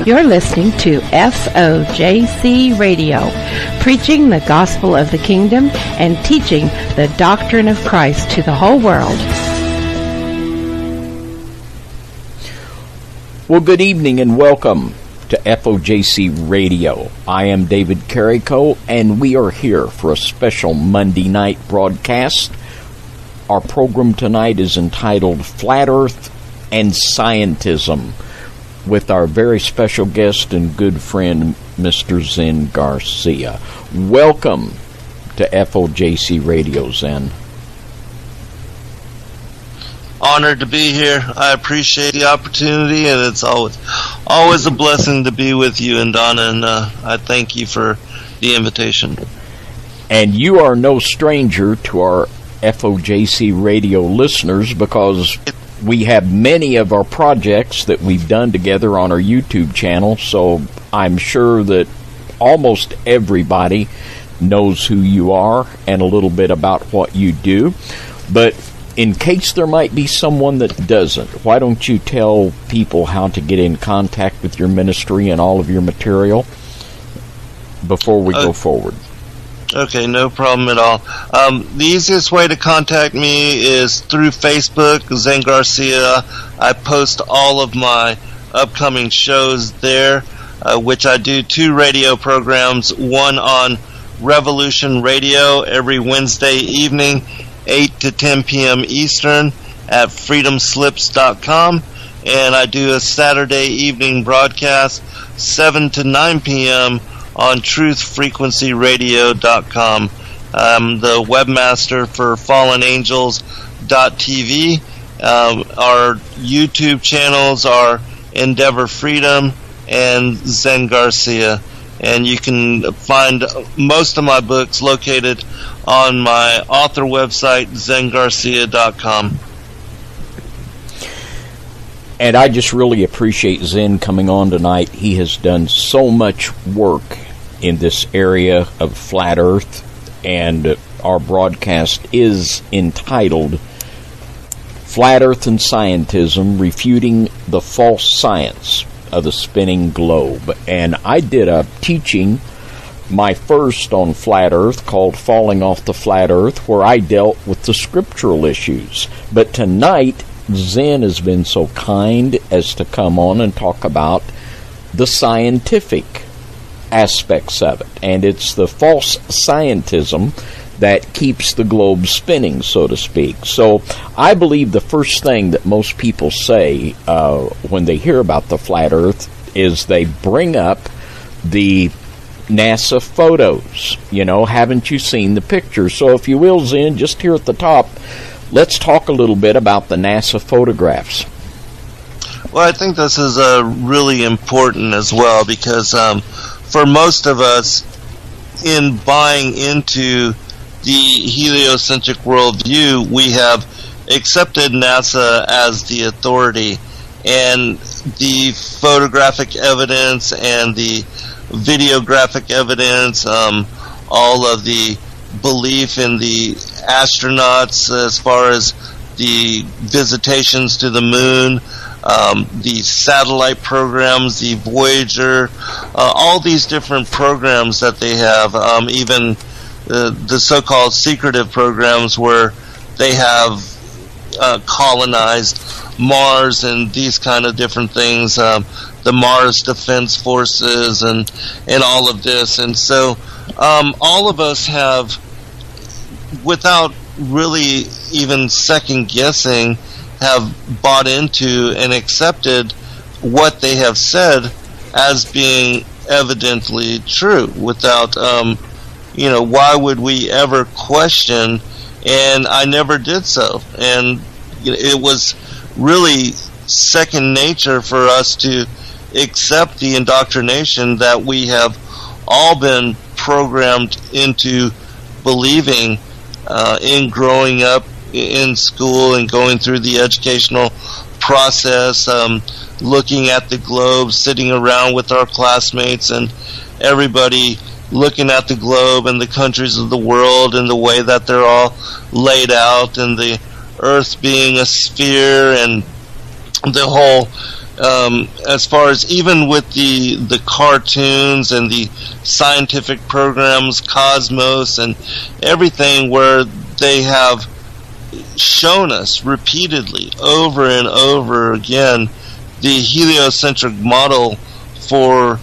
You're listening to FOJC Radio, preaching the gospel of the kingdom and teaching the doctrine of Christ to the whole world. Well, good evening and welcome to FOJC Radio. I am David Carrico, and we are here for a special Monday night broadcast. Our program tonight is entitled Flat Earth and Scientism, with our very special guest and good friend, Mr. Zen Garcia. Welcome to FOJC Radio, Zen. Honored to be here. I appreciate the opportunity, and it's always a blessing to be with you and Donna, and I thank you for the invitation. And you are no stranger to our FOJC Radio listeners, because we have many of our projects that we've done together on our YouTube channel, so I'm sure that almost everybody knows who you are and a little bit about what you do. But in case there might be someone that doesn't, why don't you tell people how to get in contact with your ministry and all of your material before we go forward? Okay, no problem at all. The easiest way to contact me is through Facebook, Zen Garcia. I post all of my upcoming shows there, which I do 2 radio programs, one on Revolution Radio every Wednesday evening, 8 to 10 p.m. Eastern at freedomslips.com, and I do a Saturday evening broadcast, 7 to 9 p.m. on truthfrequencyradio.com. I'm the webmaster for fallenangels.tv. Our YouTube channels are Endeavor Freedom and Zen Garcia. And you can find most of my books located on my author website, zengarcia.com. And I just really appreciate Zen coming on tonight. He has done so much work in this area of flat Earth, and our broadcast is entitled Flat Earth and Scientism, Refuting the False Science of the Spinning Globe. And I did a teaching, my first on flat Earth, called Falling Off the Flat Earth, where I dealt with the scriptural issues. But tonight, Zen has been so kind as to come on and talk about the scientific aspects of it. And it's the false scientism that keeps the globe spinning, so to speak. So I believe the first thing that most people say when they hear about the flat Earth is they bring up the NASA photos. You know, haven't you seen the pictures? So if you will, Zen, just here at the top, let's talk a little bit about the NASA photographs. Well, I think this is really important as well, because for most of us, in buying into the heliocentric worldview, we have accepted NASA as the authority, and the photographic evidence and the videographic evidence, all of the belief in the astronauts as far as the visitations to the moon, the satellite programs, the Voyager, all these different programs that they have, even the so-called secretive programs where they have colonized Mars and these kind of different things, the Mars Defense Forces and all of this. And so all of us have, without really even second guessing, have bought into and accepted what they have said as being evidently true without, why would we ever question? And I never did so. And it was really second nature for us to accept the indoctrination that we have all been programmed into believing in growing up in school and going through the educational process, looking at the globe, sitting around with our classmates and everybody looking at the globe and the countries of the world and the way that they're all laid out, and the Earth being a sphere, and the whole as far as even with the cartoons and the scientific programs, Cosmos and everything, where they have shown us repeatedly over and over again the heliocentric model for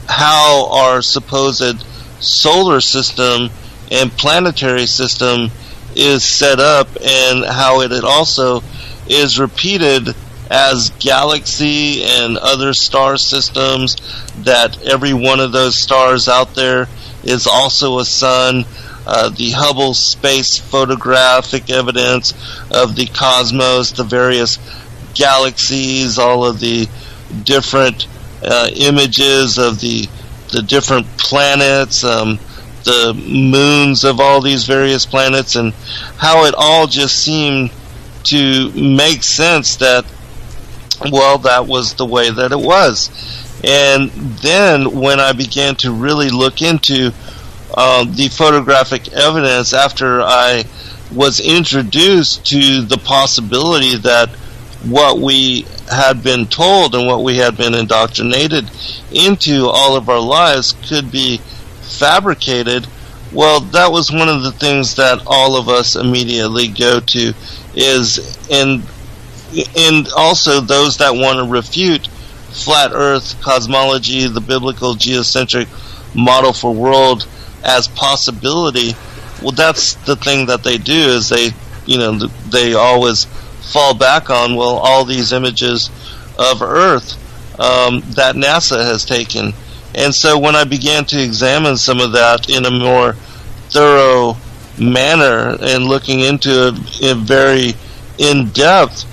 how our supposed solar system and planetary system is set up, and how it also is repeated as galaxy and other star systems, that every one of those stars out there is also a sun. The Hubble space photographic evidence of the cosmos, the various galaxies, all of the different images of the different planets, the moons of all these various planets, and how it all just seemed to make sense that, well, that was the way that it was. And then when I began to really look into the photographic evidence, after I was introduced to the possibility that what we had been told and what we had been indoctrinated into all of our lives could be fabricated, well, that was one of the things that all of us immediately go to, is, and also those that want to refute flat earth cosmology, the biblical geocentric model for world as possibility. Well, that's the thing that they do, is they always fall back on, well, all these images of Earth that NASA has taken. And so when I began to examine some of that in a more thorough manner and looking into it in very in-depth,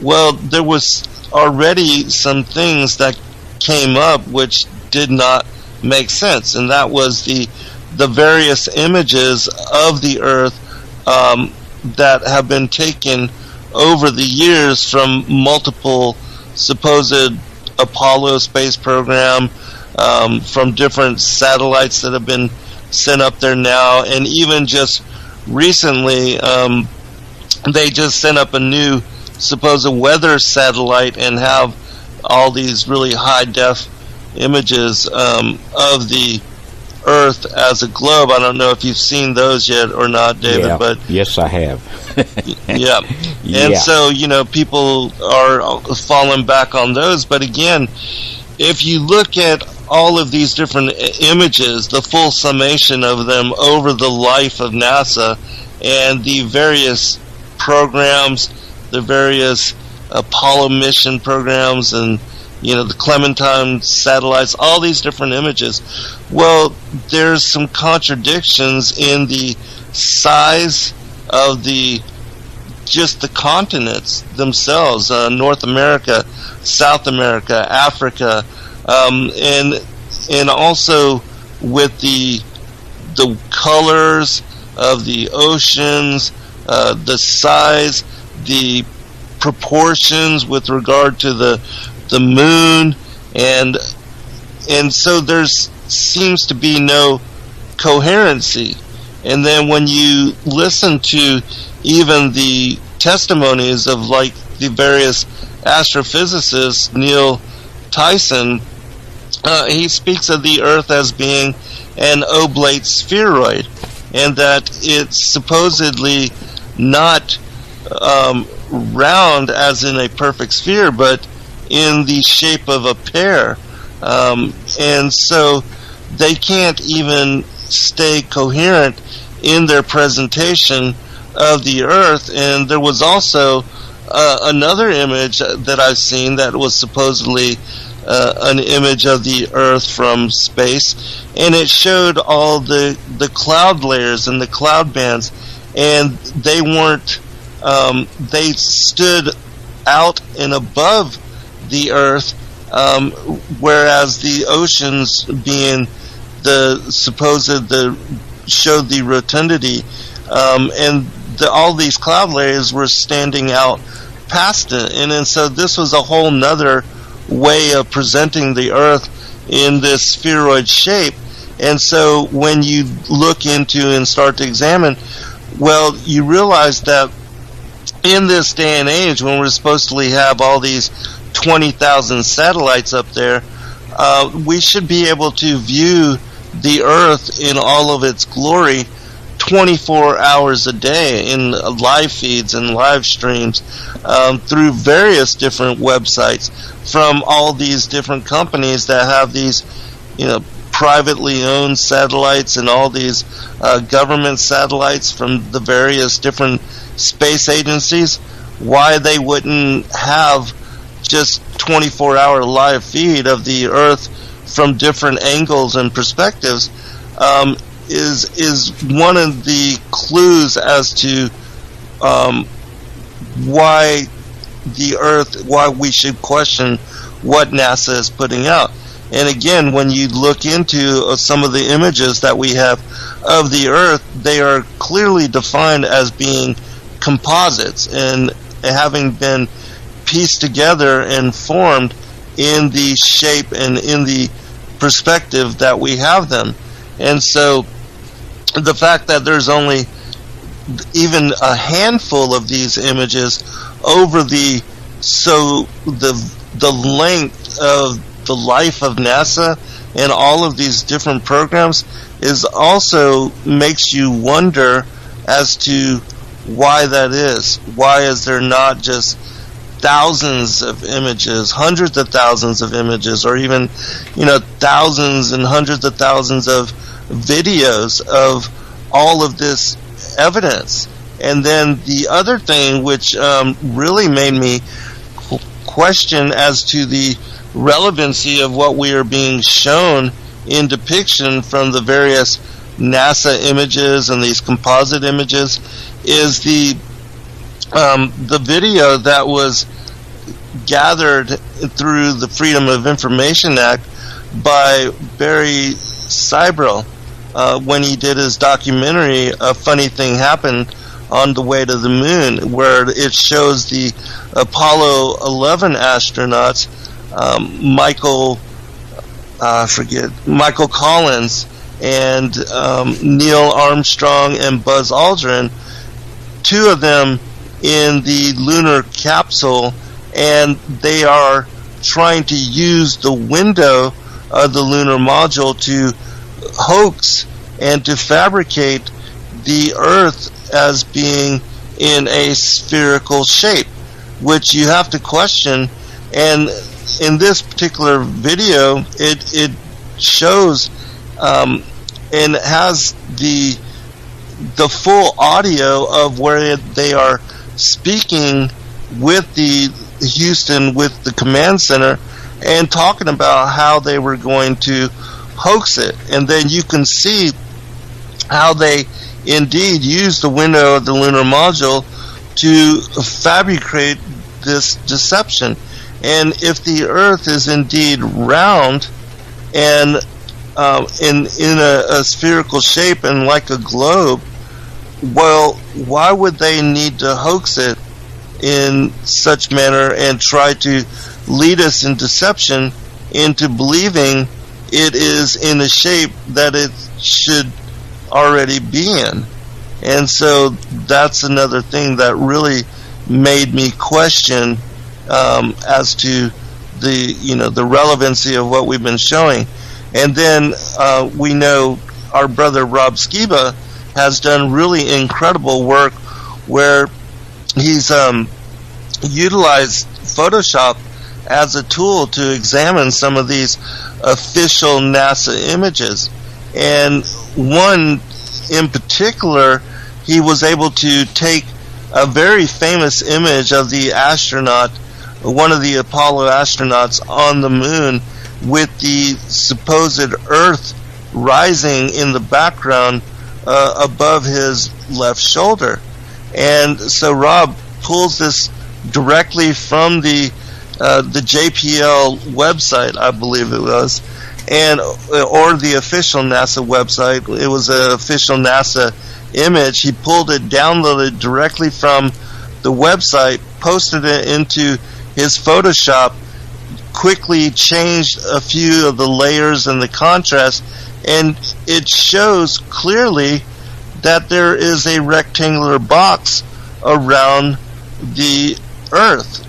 well, there was already some things that came up which did not make sense, and that was the various images of the Earth that have been taken over the years from multiple supposed Apollo space program, from different satellites that have been sent up there now, and even just recently they just sent up a new supposed weather satellite and have all these really high def images of the Earth as a globe. I don't know if you've seen those yet or not, David. Yeah. But yes, I have. Yeah. And so, people are falling back on those. But again, if you look at all of these different images, the full summation of them over the life of NASA and the various programs, the various Apollo mission programs, and the Clementine satellites, all these different images, well, there's some contradictions in the size of just the continents themselves, North America, South America, Africa, and also with the colors of the oceans, the size, the proportions with regard to the moon, and so there's seems to be no coherency. And then when you listen to even the testimonies of like the various astrophysicists, Neil Tyson, he speaks of the Earth as being an oblate spheroid, and that it's supposedly not round as in a perfect sphere, but in the shape of a pear. And so they can't even stay coherent in their presentation of the Earth. And there was also another image that I've seen that was supposedly an image of the Earth from space, and it showed all the cloud layers and the cloud bands, and they weren't they stood out and above the Earth, whereas the oceans being showed the rotundity, and all these cloud layers were standing out past it. And so this was a whole nother way of presenting the Earth in this spheroid shape. And so when you look into and start to examine, well, you realize that in this day and age, when we're supposed to have all these 20,000 satellites up there, we should be able to view the Earth in all of its glory 24 hours a day in live feeds and live streams through various different websites from all these different companies that have these, privately owned satellites and all these government satellites from the various different space agencies. Why they wouldn't have just 24-hour live feed of the Earth from different angles and perspectives is one of the clues as to why we should question what NASA is putting out. And again, when you look into some of the images that we have of the Earth, they are clearly defined as being composites and having been pieced together and formed in the shape and in the perspective that we have them. And so the fact that there's only even a handful of these images over the length of the life of NASA and all of these different programs is also makes you wonder as to why that is. Why is there not just thousands of images, hundreds of thousands of images, or even thousands and hundreds of thousands of videos of all of this evidence? And then the other thing which really made me question as to the relevancy of what we are being shown in depiction from the various NASA images and these composite images is the video that was gathered through the Freedom of Information Act by Barry Seibel when he did his documentary A Funny Thing Happened on the Way to the Moon, where it shows the Apollo 11 astronauts, Michael Collins and Neil Armstrong and Buzz Aldrin, two of them in the lunar capsule, and they are trying to use the window of the lunar module to hoax and to fabricate the Earth as being in a spherical shape, which you have to question. And in this particular video, it shows and has the full audio of where they are speaking with the Houston, with the command center, and talking about how they were going to hoax it. And then you can see how they indeed used the window of the lunar module to fabricate this deception. And if the Earth is indeed round and in a spherical shape and like a globe, well, why would they need to hoax it in such manner and try to lead us in deception into believing it is in a shape that it should already be in? And so that's another thing that really made me question as to the relevancy of what we've been showing. And then we know our brother Rob Skiba has done really incredible work where he's utilized Photoshop as a tool to examine some of these official NASA images. And one in particular, he was able to take a very famous image of the astronaut, one of the Apollo astronauts on the moon, with the supposed Earth rising in the background above his left shoulder. And so Rob pulls this directly from the JPL website, I believe it was, or the official NASA website. It was an official NASA image. He pulled it, downloaded directly from the website, posted it into his Photoshop, quickly changed a few of the layers and the contrast, and it shows clearly that there is a rectangular box around the Earth.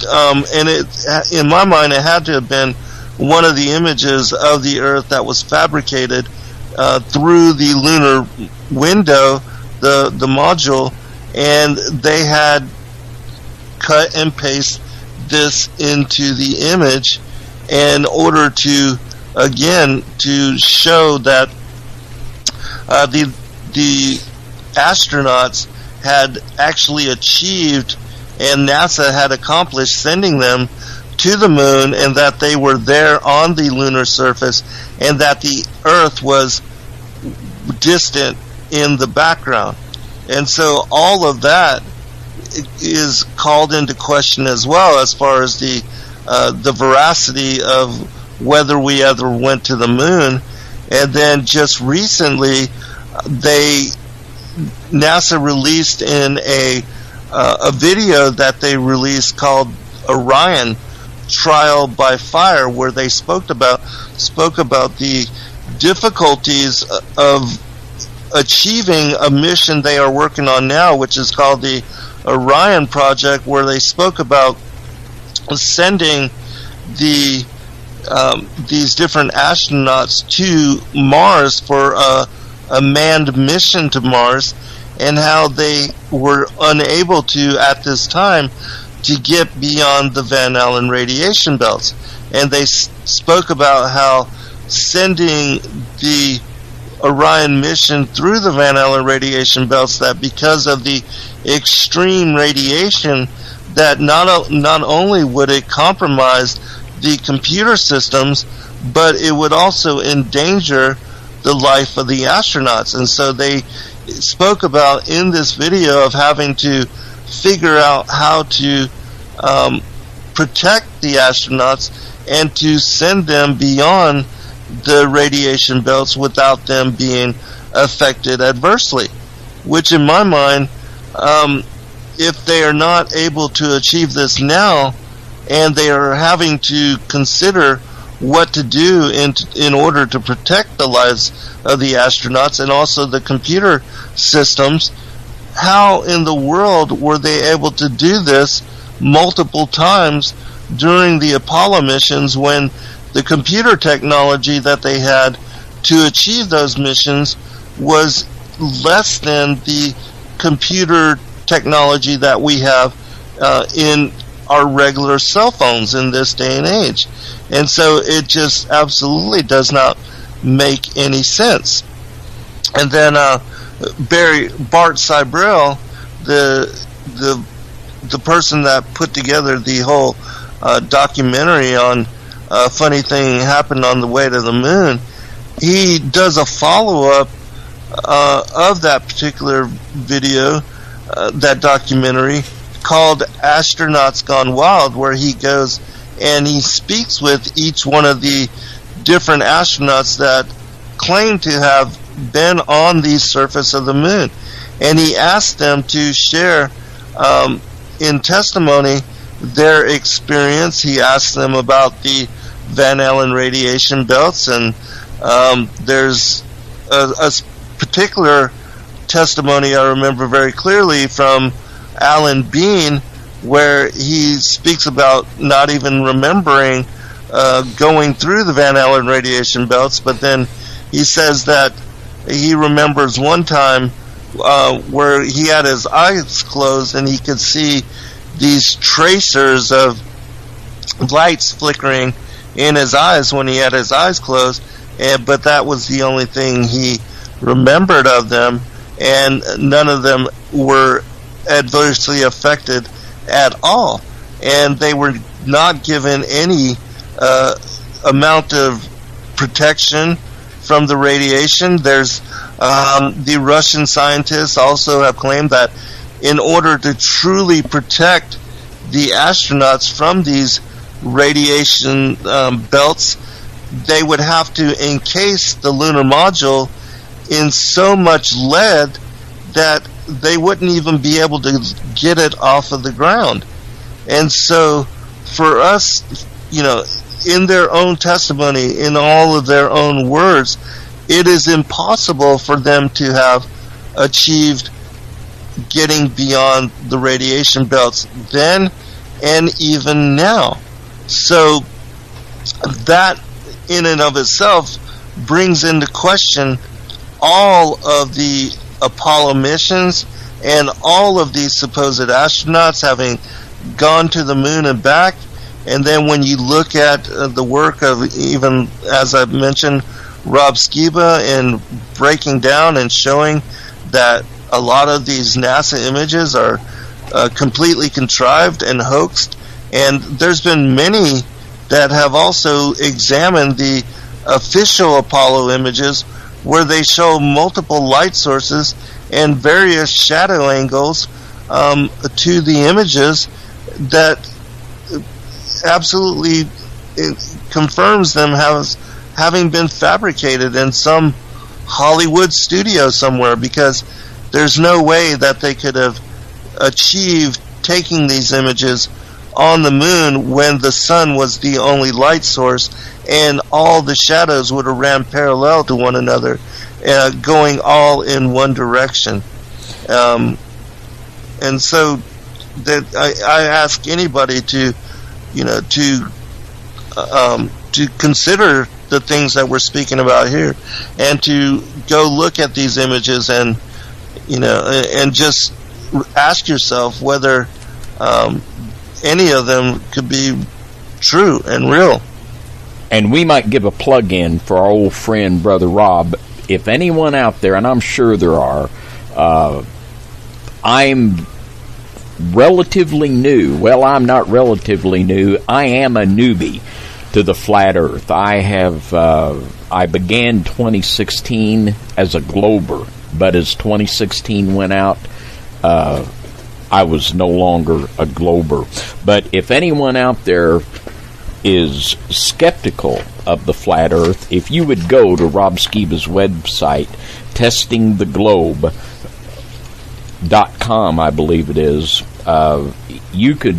and it, in my mind, it had to have been one of the images of the Earth that was fabricated through the lunar window, the module, and they had cut and paste this into the image in order to, again, to show that the astronauts had actually achieved, and NASA had accomplished sending them to the moon, and that they were there on the lunar surface, and that the Earth was distant in the background. And so all of that is called into question as well, as far as the veracity of whether we ever went to the moon. And then just recently, NASA released in a video that they released called Orion Trial by Fire, where they spoke about the difficulties of achieving a mission they are working on now, which is called the Orion Project, where they spoke about sending these different astronauts to Mars for a manned mission to Mars, and how they were unable to, at this time, to get beyond the Van Allen radiation belts. And they spoke about how sending the Orion mission through the Van Allen radiation belts, that because of the extreme radiation, that not only would it compromise the computer systems, but it would also endanger the life of the astronauts. And so they spoke about in this video of having to figure out how to protect the astronauts and to send them beyond the radiation belts without them being affected adversely. Which, in my mind, if they are not able to achieve this now, and they are having to consider what to do in order to protect the lives of the astronauts and also the computer systems, how in the world were they able to do this multiple times during the Apollo missions, when the computer technology that they had to achieve those missions was less than the computer technology that we have in our regular cell phones in this day and age? And so it just absolutely does not make any sense. And then Bart Sibrel, the person that put together the whole documentary on Funny Thing Happened on the Way to the Moon, he does a follow-up of that particular video, that documentary, called Astronauts Gone Wild, where he goes and he speaks with each one of the different astronauts that claim to have been on the surface of the moon. And he asked them to share in testimony their experience. He asked them about the Van Allen radiation belts, and there's a particular testimony I remember very clearly from Alan Bean, where he speaks about not even remembering going through the Van Allen radiation belts, but then he says that he remembers one time where he had his eyes closed and he could see these tracers of lights flickering in his eyes when he had his eyes closed, but that was the only thing he remembered of them, and none of them were adversely affected at all, and they were not given any amount of protection from the radiation. There's the Russian scientists also have claimed that in order to truly protect the astronauts from these radiation belts, they would have to encase the lunar module in so much lead that they wouldn't even be able to get it off of the ground. And so for us, in their own testimony, in all of their own words, it is impossible for them to have achieved getting beyond the radiation belts then, and even now. So that in and of itself brings into question all of the Apollo missions and all of these supposed astronauts having gone to the moon and back. And then when you look at the work of, even as I've mentioned, Rob Skiba, in breaking down and showing that a lot of these NASA images are completely contrived and hoaxed. And there's been many that have also examined the official Apollo images, where they show multiple light sources and various shadow angles to the images that absolutely confirms them having been fabricated in some Hollywood studio somewhere, because there's no way that they could have achieved taking these images on the moon when the sun was the only light source and all the shadows would have ran parallel to one another, going all in one direction. And so that I ask anybody to consider the things that we're speaking about here, and to go look at these images, and and just ask yourself whether any of them could be true and real. And we might give a plug-in for our old friend, Brother Rob. If anyone out there, and I'm sure there are, I'm relatively new. Well, I'm not relatively new. I am a newbie to the flat Earth. I began 2016 as a glober, but as 2016 went out, I was no longer a glober. But if anyone out there is skeptical of the flat Earth, if you would go to Rob Skiba's website, testingtheglobe.com, I believe it is, you could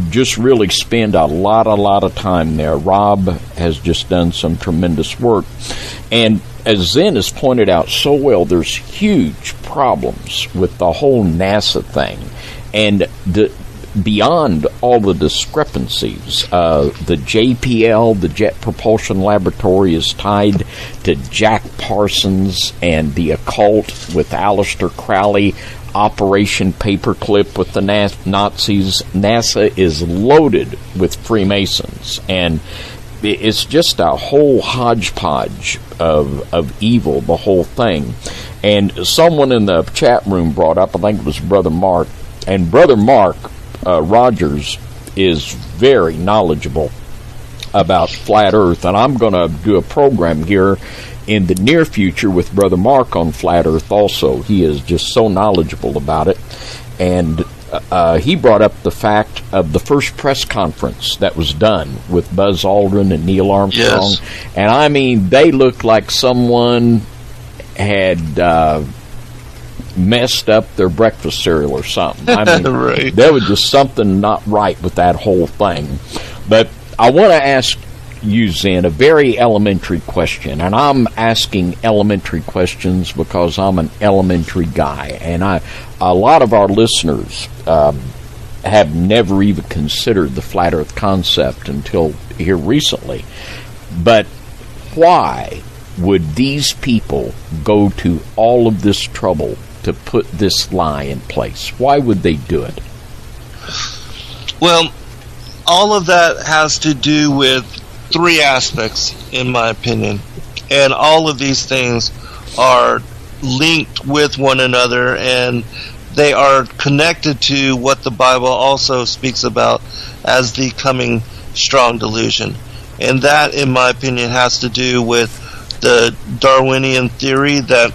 just really spend a lot of time there. Rob has just done some tremendous work. And as Zen has pointed out so well, there's huge problems with the whole NASA thing. And beyond all the discrepancies, the JPL, the Jet Propulsion Laboratory, is tied to Jack Parsons and the occult with Aleister Crowley, Operation Paperclip with the Nazis. NASA is loaded with Freemasons, and it's just a whole hodgepodge of evil, the whole thing. And someone in the chat room brought up, I think it was Brother Mark, and Brother Mark Rogers is very knowledgeable about flat Earth, and I'm going to do a program here in the near future with Brother Mark on flat Earth also. He is just so knowledgeable about it. And he brought up the fact of the first press conference that was done with Buzz Aldrin and Neil Armstrong. Yes. And I mean, they looked like someone had messed up their breakfast cereal or something. I mean, right. There was just something not right with that whole thing. But I want to ask you, Zen, a very elementary question, and I'm asking elementary questions because I'm an elementary guy, and a lot of our listeners have never even considered the flat Earth concept until here recently. But why would these people go to all of this trouble to put this lie in place? Why would they do it? Well, all of that has to do with three aspects, in my opinion, and all of these things are linked with one another, and they are connected to what the Bible also speaks about as the coming strong delusion. And that, in my opinion, has to do with the Darwinian theory that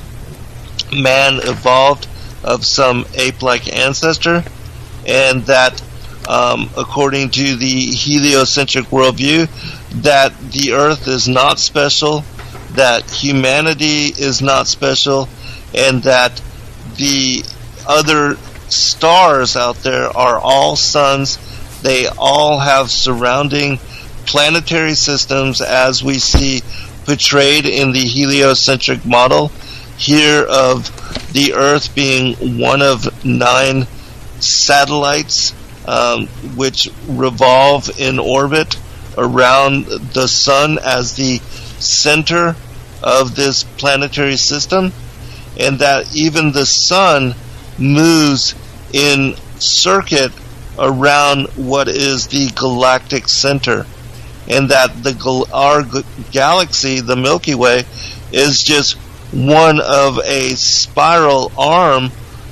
man evolved of some ape-like ancestor, and that according to the heliocentric worldview, that the Earth is not special, that humanity is not special, and that the other stars out there are all suns. They all have surrounding planetary systems, as we see portrayed in the heliocentric model here, of the Earth being one of 9 satellites which revolve in orbit around the sun as the center of this planetary system, and that even the sun moves in circuit around what is the galactic center, and that our galaxy, the Milky Way, is just one of a spiral arm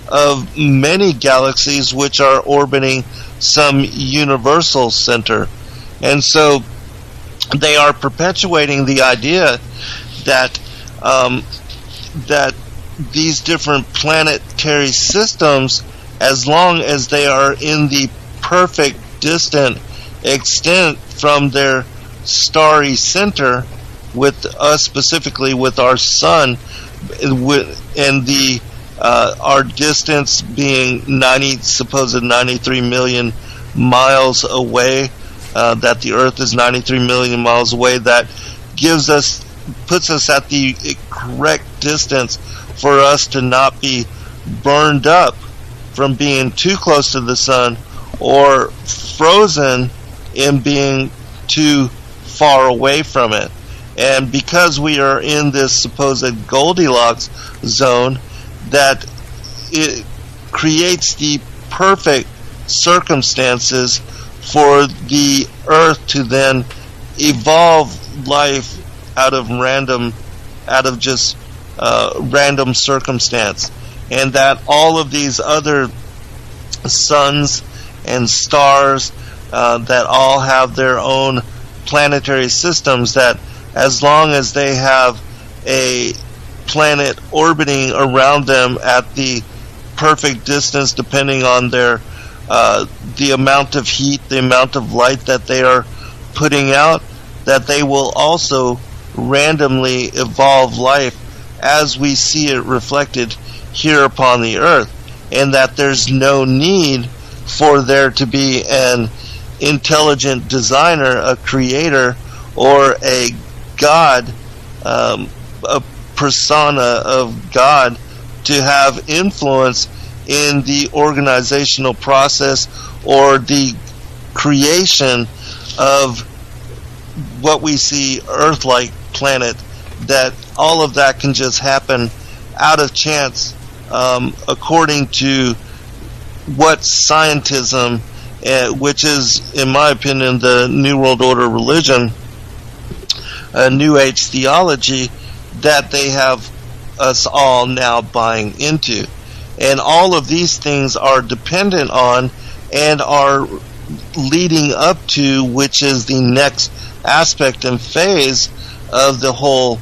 of many galaxies which are orbiting some universal center. And so they are perpetuating the idea that that these different planetary systems, as long as they are in the perfect distant extent from their starry center, with us specifically with our sun, and the our distance being supposed 93 million miles away, that the Earth is 93 million miles away, that puts us at the correct distance for us to not be burned up from being too close to the sun, or frozen in being too far away from it. And because we are in this supposed Goldilocks zone, that it creates the perfect circumstances for the Earth to then evolve life out of just random circumstance, and that all of these other suns and stars that all have their own planetary systems, that as long as they have a planet orbiting around them at the perfect distance, depending on their the amount of heat, the amount of light that they are putting out, that they will also randomly evolve life as we see it reflected here upon the Earth, and that there's no need for there to be an intelligent designer, a creator, or a God, a persona of God, to have influence in the organizational process or the creation of what we see Earth-like planet. That all of that can just happen out of chance, according to what Scientism, which is, in my opinion, the New World Order religion, New Age theology, that they have us all now buying into. And all of these things are dependent on and are leading up to, which is the next aspect and phase of the whole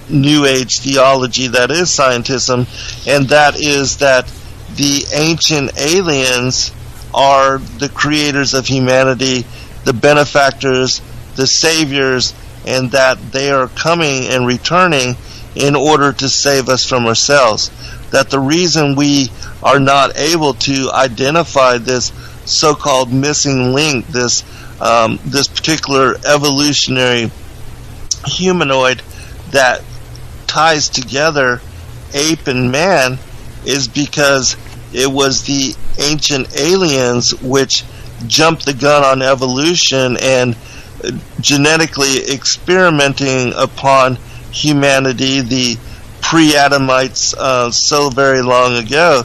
New Age theology that is Scientism, and that is that the ancient aliens are the creators of humanity, the benefactors, the saviors, and that they are coming and returning in order to save us from ourselves. That the reason we are not able to identify this so-called missing link, this particular evolutionary humanoid that ties together ape and man, is because it was the ancient aliens which jumped the gun on evolution and genetically experimenting upon humanity, the pre-Adamites, so very long ago,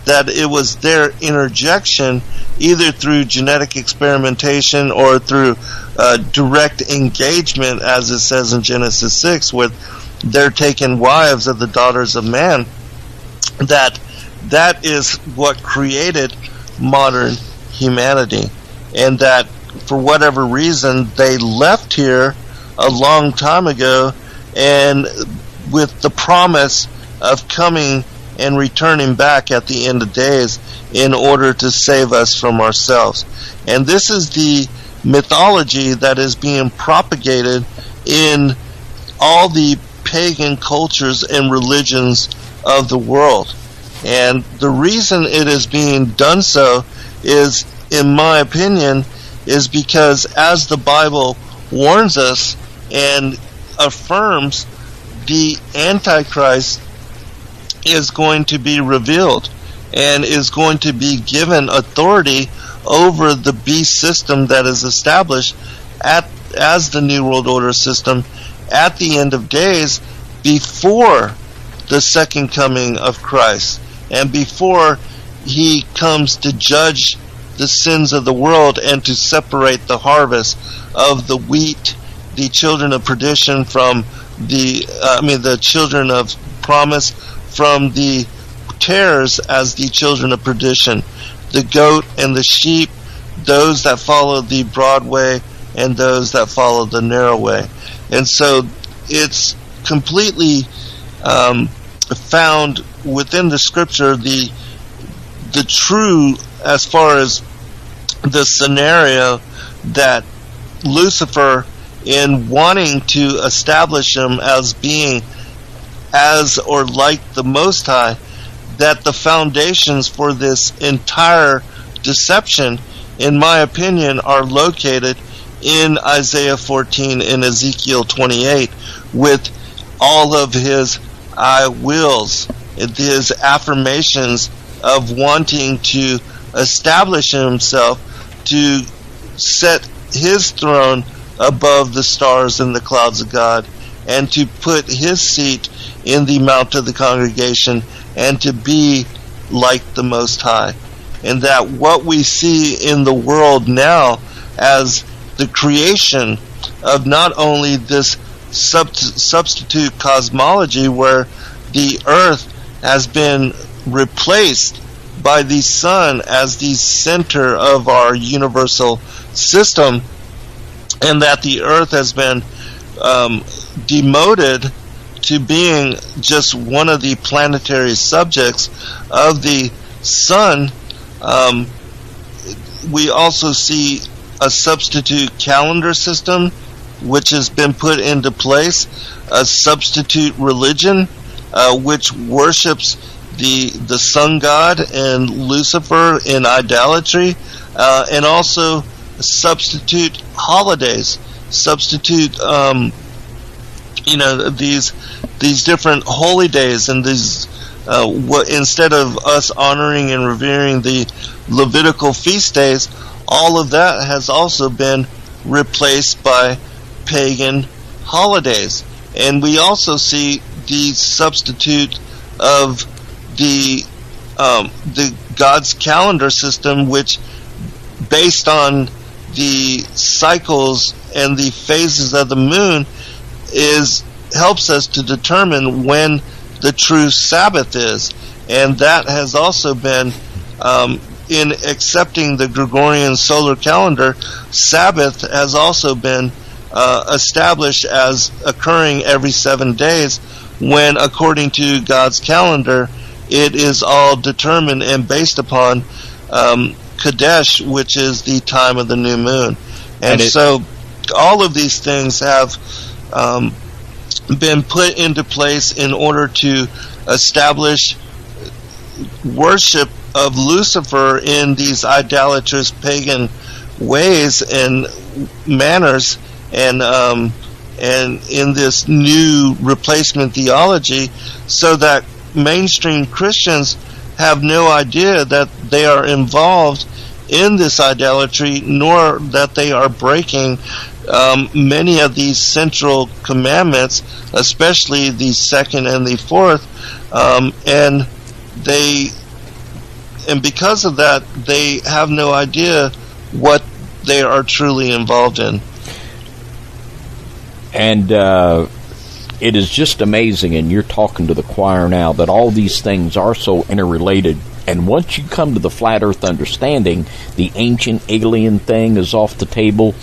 that it was their interjection, either through genetic experimentation or through direct engagement, as it says in Genesis 6, with their taken wives of the daughters of man, that is what created modern humanity. And that for whatever reason they left here a long time ago, and with the promise of coming and returning back at the end of days in order to save us from ourselves. And this is the mythology that is being propagated in all the pagan cultures and religions of the world. And the reason it is being done so is, in my opinion, is because, as the Bible warns us and affirms, the Antichrist is going to be revealed, and is going to be given authority over the beast system that is established as the New World Order system at the end of days, before the second coming of Christ, and before he comes to judge the sins of the world and to separate the harvest of the wheat, the children of perdition, from the children of promise from the tares as the children of perdition, the goat and the sheep, those that follow the broad way and those that follow the narrow way. And so it's completely found within the scripture the true, as far as the scenario, that Lucifer, in wanting to establish him as being as or like the Most High, that the foundations for this entire deception, in my opinion, are located in Isaiah 14 and Ezekiel 28, with all of his I wills, his affirmations of wanting to establish himself, to set his throne above the stars and the clouds of God, and to put his seat in the mount of the congregation, and to be like the Most High. And that what we see in the world now as the creation of not only this substitute cosmology, where the earth has been replaced by the sun as the center of our universal system, and that the earth has been demoted to being just one of the planetary subjects of the sun, we also see a substitute calendar system which has been put into place, a substitute religion which worships the sun god and Lucifer in idolatry, and also substitute holidays, substitute these different holy days, and these instead of us honoring and revering the Levitical feast days, all of that has also been replaced by pagan holidays. And we also see the substitute of the God's calendar system, which, based on the cycles and the phases of the moon, helps us to determine when the true Sabbath is. And that has also been, in accepting the Gregorian solar calendar, Sabbath has also been established as occurring every 7 days, when, according to God's calendar, it is all determined and based upon Kadesh, which is the time of the new moon. And so all of these things have been put into place in order to establish worship of Lucifer in these idolatrous pagan ways and manners, and in this new replacement theology, so that mainstream Christians have no idea that they are involved in this idolatry, nor that they are breaking many of these central commandments, especially the second and the fourth, and because of that, they have no idea what they are truly involved in. And it is just amazing, and you're talking to the choir now, that all these things are so interrelated. And once you come to the flat earth understanding, the ancient alien thing is off the table,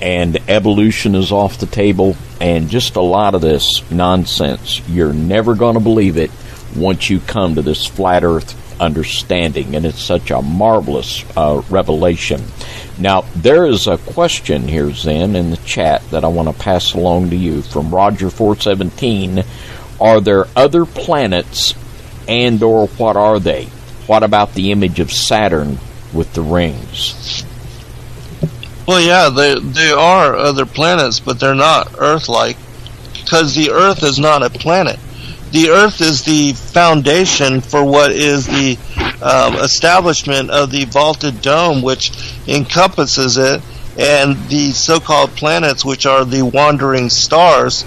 and evolution is off the table, and just a lot of this nonsense. You're never going to believe it once you come to this flat earth understanding, and it's such a marvelous revelation. Now, there is a question here, Zen, in the chat that I want to pass along to you from Roger 417. Are there other planets, and or what are they? What about the image of Saturn with the rings? Well, yeah, they are other planets, but they're not Earth-like, because the Earth is not a planet. The Earth is the foundation for what is the establishment of the vaulted dome, which encompasses it, and the so-called planets, which are the wandering stars,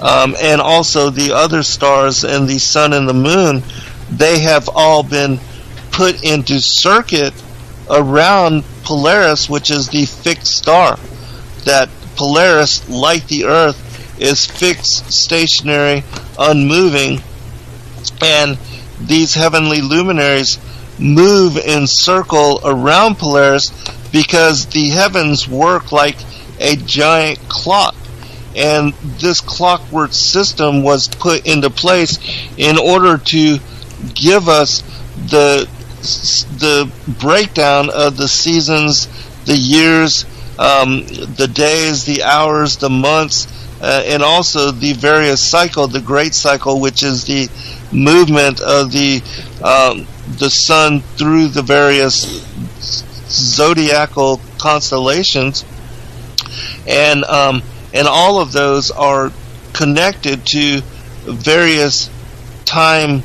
and also the other stars and the sun and the moon, they have all been put into circuit around Polaris, which is the fixed star. That Polaris, like the Earth, is fixed, stationary, unmoving, and these heavenly luminaries move in circle around Polaris because the heavens work like a giant clock. And this clockwork system was put into place in order to give us the breakdown of the seasons, the years, the days, the hours, the months, and also the various cycle, the great cycle, which is the movement of the sun through the various zodiacal constellations, and all of those are connected to various time,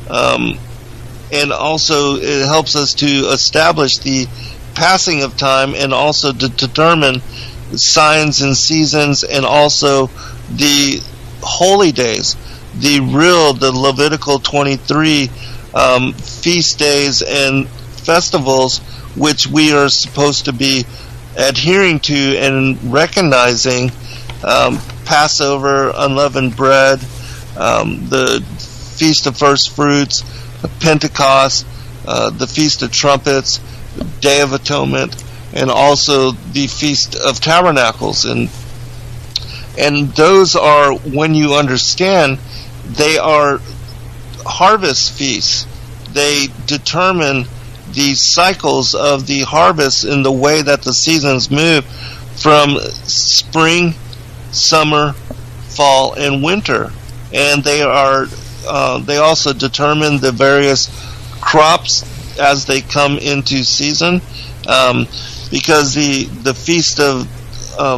and also it helps us to establish the passing of time, and also to determine signs and seasons, and also the holy days, the Levitical 23 feast days and festivals, which we are supposed to be adhering to and recognizing. Passover, unleavened bread, the Feast of First Fruits, Pentecost, the Feast of Trumpets, Day of Atonement, and also the Feast of Tabernacles. And those are, when you understand, they are harvest feasts. They determine the cycles of the harvest in the way that the seasons move from spring, summer, fall, and winter. And they also determine the various crops as they come into season, because the Feast of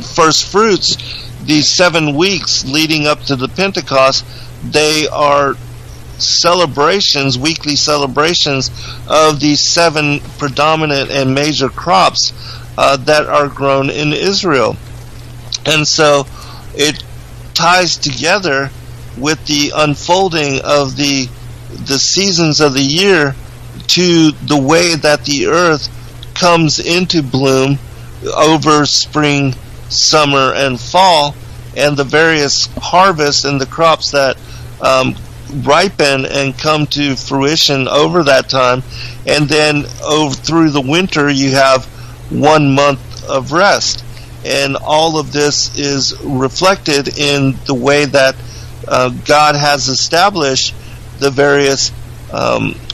First Fruits, these 7 weeks leading up to the Pentecost, they are celebrations, weekly celebrations of the 7 predominant and major crops that are grown in Israel. And so it ties together with the unfolding of the seasons of the year to the way that the earth comes into bloom over spring, summer, and fall, and the various harvests and the crops that ripen and come to fruition over that time. And then through the winter you have 1 month of rest. And all of this is reflected in the way that God has established the various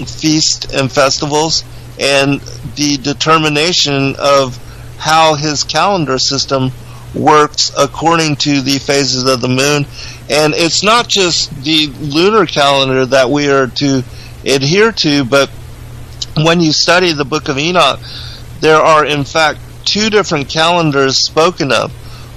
feasts and festivals, and the determination of how his calendar system works according to the phases of the moon. And it's not just the lunar calendar that we are to adhere to, but when you study the book of Enoch, there are in fact 2 different calendars spoken of.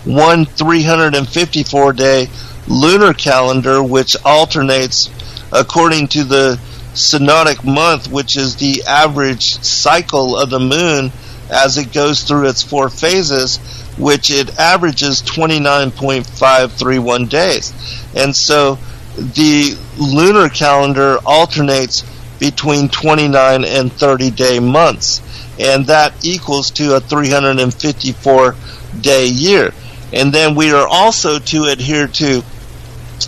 One 354-day lunar calendar, which alternates according to the synodic month, which is the average cycle of the moon as it goes through its 4 phases, which it averages 29.531 days. And so the lunar calendar alternates between 29 and 30-day months, and that equals to a 354-day year. And then we are also to adhere to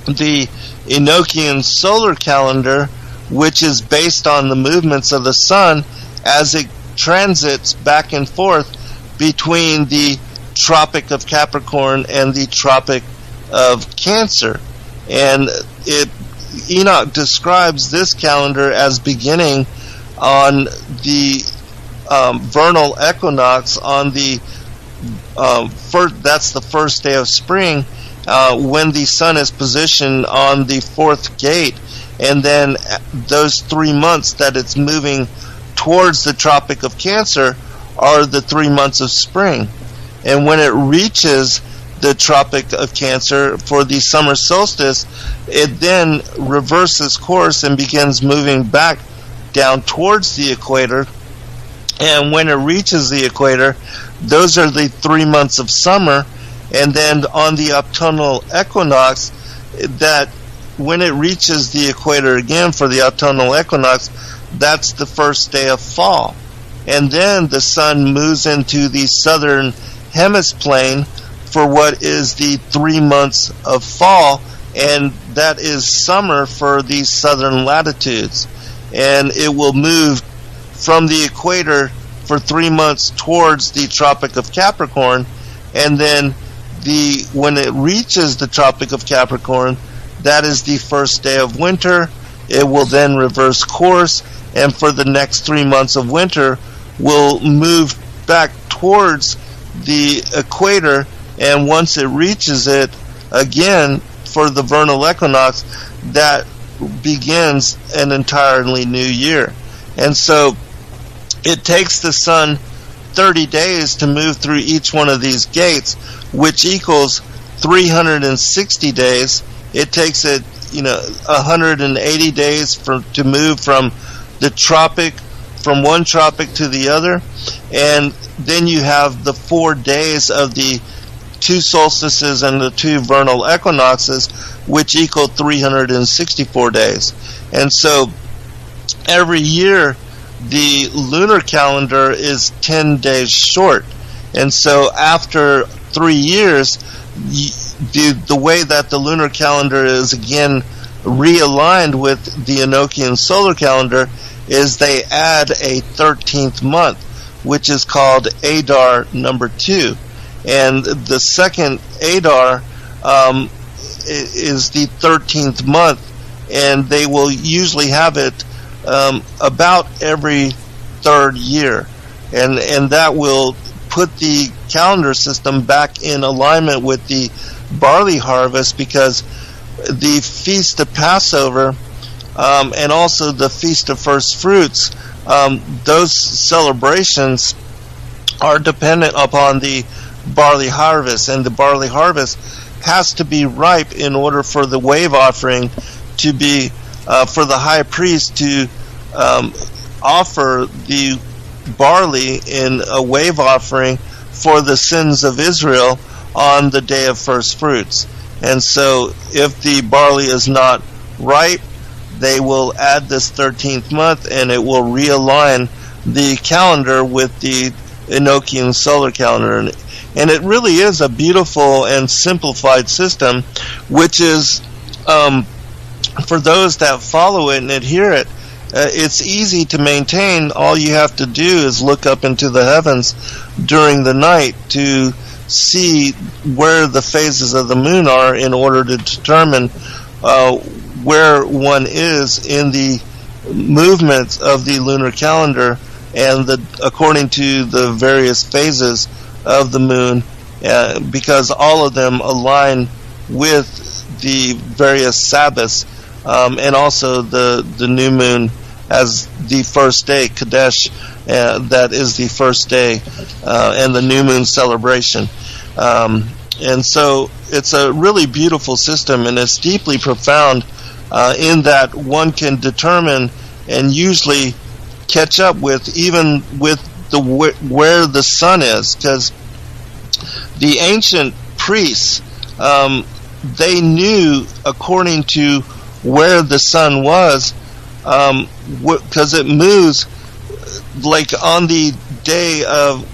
the Enochian solar calendar, which is based on the movements of the sun as it transits back and forth between the Tropic of Capricorn and the Tropic of Cancer. And Enoch describes this calendar as beginning on the vernal equinox on the that's the first day of spring, when the sun is positioned on the 4th gate, and then those 3 months that it's moving towards the Tropic of Cancer are the 3 months of spring. And when it reaches the Tropic of Cancer for the summer solstice, it then reverses course and begins moving back down towards the equator. And when it reaches the equator, those are the 3 months of summer. And then on the autumnal equinox, that when it reaches the equator again for the autumnal equinox, that's the first day of fall. And then the sun moves into the southern hemiplane for what is the 3 months of fall, and that is summer for these southern latitudes. And it will move from the equator for 3 months towards the Tropic of Capricorn, and then when it reaches the Tropic of Capricorn, that is the first day of winter. It will then reverse course, and for the next 3 months of winter, will move back towards the equator, and once it reaches it again for the vernal equinox, that begins an entirely new year. And so it takes the sun 30 days to move through each one of these gates, which equals 360 days. It takes it 180 days to move from the tropic, from one tropic to the other, and then you have the 4 days of the 2 solstices and the 2 vernal equinoxes, which equal 364 days. And so every year the lunar calendar is 10 days short. And so after 3 years, the way that the lunar calendar is again realigned with the Enochian solar calendar is they add a 13th month, which is called Adar number 2. And the second Adar is the 13th month, and they will usually have it about every 3rd year. And that will put the calendar system back in alignment with the barley harvest, because the Feast of Passover and also the Feast of First Fruits, those celebrations are dependent upon the barley harvest, and the barley harvest has to be ripe in order for the wave offering to be, for the high priest to offer the barley in a wave offering for the sins of Israel on the day of first fruits. And so if the barley is not ripe, they will add this 13th month, and it will realign the calendar with the Enochian solar calendar. And it really is a beautiful and simplified system, which is, for those that follow it and adhere it, it's easy to maintain. All you have to do is look up into the heavens during the night to see where the phases of the moon are in order to determine where one is in the movements of the lunar calendar, and according to the various phases of the moon, because all of them align with the various Sabbaths, and also the new moon as the first day, Kadesh, that is the first day, and the new moon celebration. And so it's a really beautiful system, and it's deeply profound in that one can determine and usually catch up with even with where the sun is, because the ancient priests, they knew according to where the sun was, because it moves like on the day of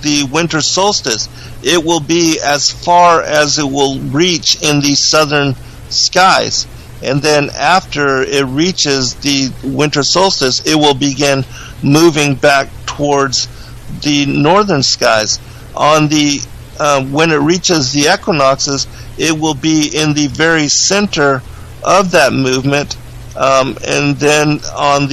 the winter solstice. It will be as far as it will reach in the southern skies, and then after it reaches the winter solstice, it will begin moving back towards the northern skies. On the when it reaches the equinoxes, it will be in the very center of that movement, and then on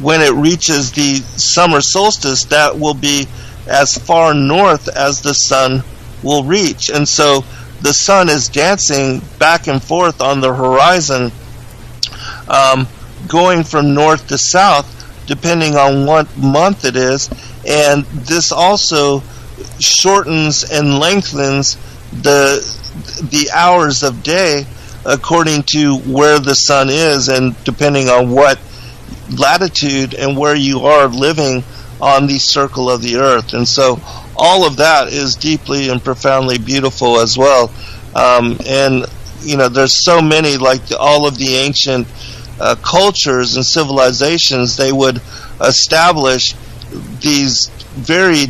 when it reaches the summer solstice, that will be as far north as the sun will reach. And so the sun is dancing back and forth on the horizon, going from north to south, depending on what month it is. And this also shortens and lengthens the hours of day according to where the sun is, and depending on what latitude and where you are living on the circle of the earth. And so all of that is deeply and profoundly beautiful as well. And there's so many, like all of the ancient cultures and civilizations, they would establish these very,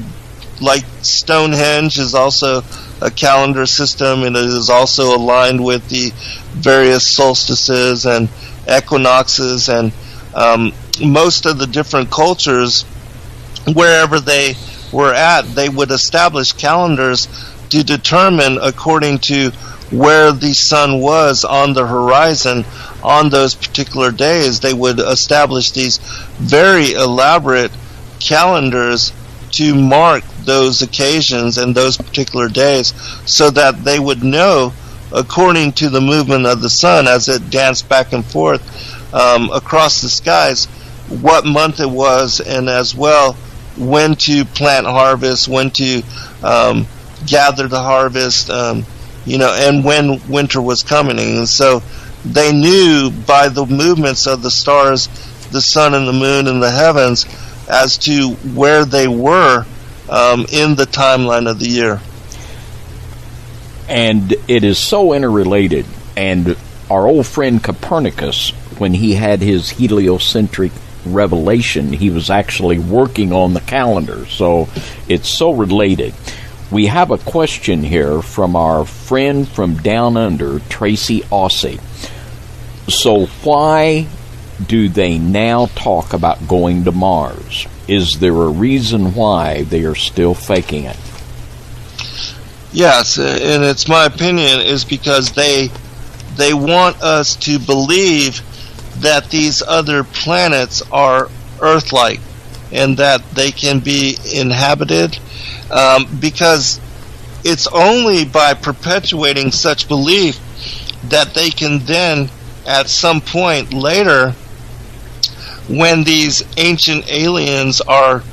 like Stonehenge is also a calendar system, and it is also aligned with the various solstices and equinoxes, and most of the different cultures, wherever they were at, they would establish calendars to determine according to where the sun was on the horizon on those particular days. They would establish these very elaborate calendars to mark those occasions and those particular days, so that they would know, according to the movement of the sun as it danced back and forth across the skies, what month it was, and as well when to plant harvest, when to gather the harvest, and when winter was coming. And so they knew by the movements of the stars, the sun and the moon and the heavens, as to where they were in the timeline of the year. And it is so interrelated. And our old friend Copernicus, when he had his heliocentric revelation, he was actually working on the calendar. So it's so related. We have a question here from our friend from down under, Tracy Aussie. So why do they now talk about going to Mars? Is there a reason why they are still faking it? Yes, and it's my opinion is because they want us to believe that these other planets are Earth-like and that they can be inhabited, because it's only by perpetuating such belief that they can then, at some point later, when these ancient aliens are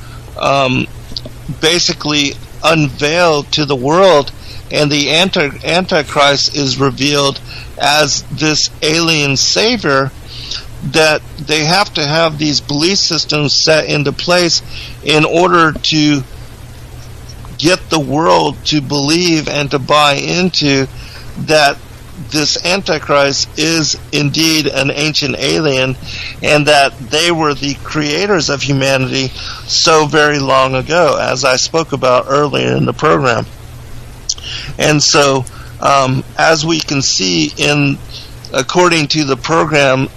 basically unveiled to the world and the Antichrist is revealed as this alien savior, that they have to have these belief systems set into place in order to get the world to believe and to buy into that this Antichrist is indeed an ancient alien, and that they were the creators of humanity so very long ago, as I spoke about earlier in the program. And so, as we can see according to the program,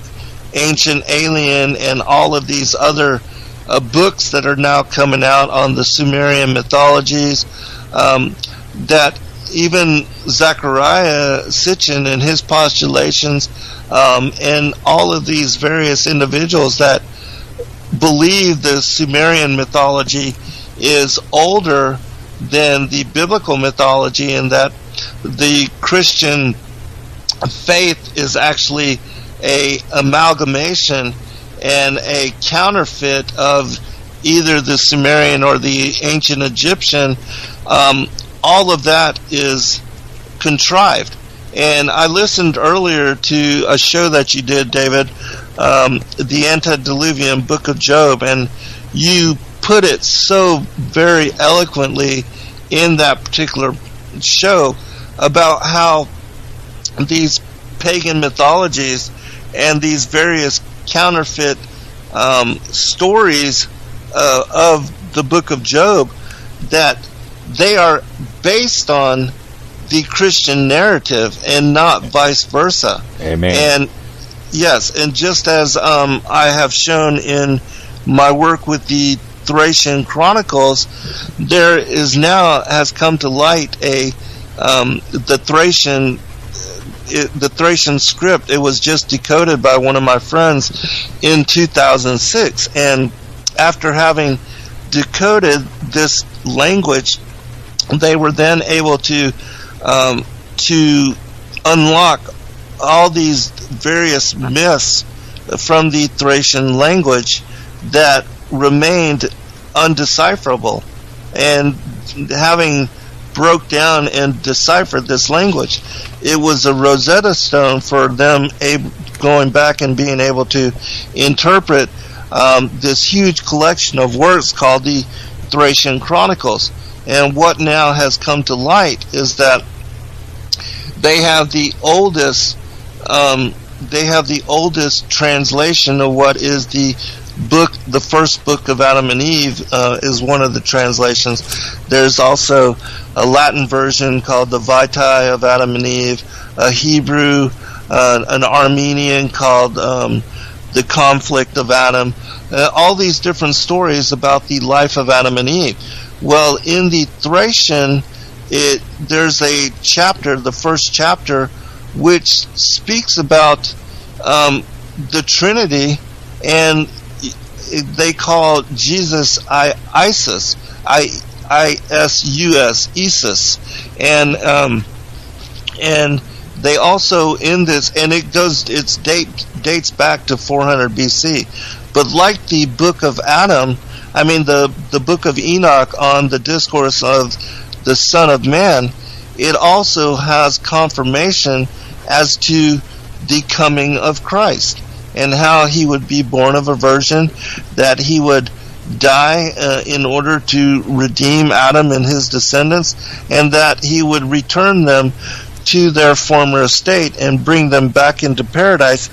Ancient Alien and all of these other books that are now coming out on the Sumerian mythologies, that even Zecharia Sitchin and his postulations, and all of these various individuals that believe the Sumerian mythology is older than the biblical mythology, and that the Christian faith is actually a amalgamation and a counterfeit of either the Sumerian or the ancient Egyptian. All of that is contrived. And I listened earlier to a show that you did, David, the Antediluvian Book of Job, and you put it so very eloquently in that particular show about how these pagan mythologies and these various counterfeit stories of the Book of Job, that they are based on the Christian narrative and not vice versa. Amen. And yes, and just as I have shown in my work with the Thracian Chronicles, there is now has come to light the Thracian script. It was just decoded by one of my friends in 2006, and after having decoded this language, they were then able to unlock all these various myths from the Thracian language that remained undecipherable. And having broke down and deciphered this language, it was a Rosetta Stone for them going back and being able to interpret this huge collection of works called the Thracian Chronicles. And what now has come to light is that they have the oldest translation of what is the first book of Adam and Eve is one of the translations. There's also a Latin version called the Vitae of Adam and Eve, a Hebrew, an Armenian called the Conflict of Adam, all these different stories about the life of Adam and Eve. Well, in the Thracian, there's a chapter, the first chapter, which speaks about the Trinity, and they call Jesus Isus, I-S-U-S, Isus, and they also in this, and it dates back to 400 BC, but like the book of Adam, I mean the book of Enoch on the discourse of the Son of Man, it also has confirmation as to the coming of Christ and how he would be born of a virgin, that he would die in order to redeem Adam and his descendants, and that he would return them to their former estate and bring them back into paradise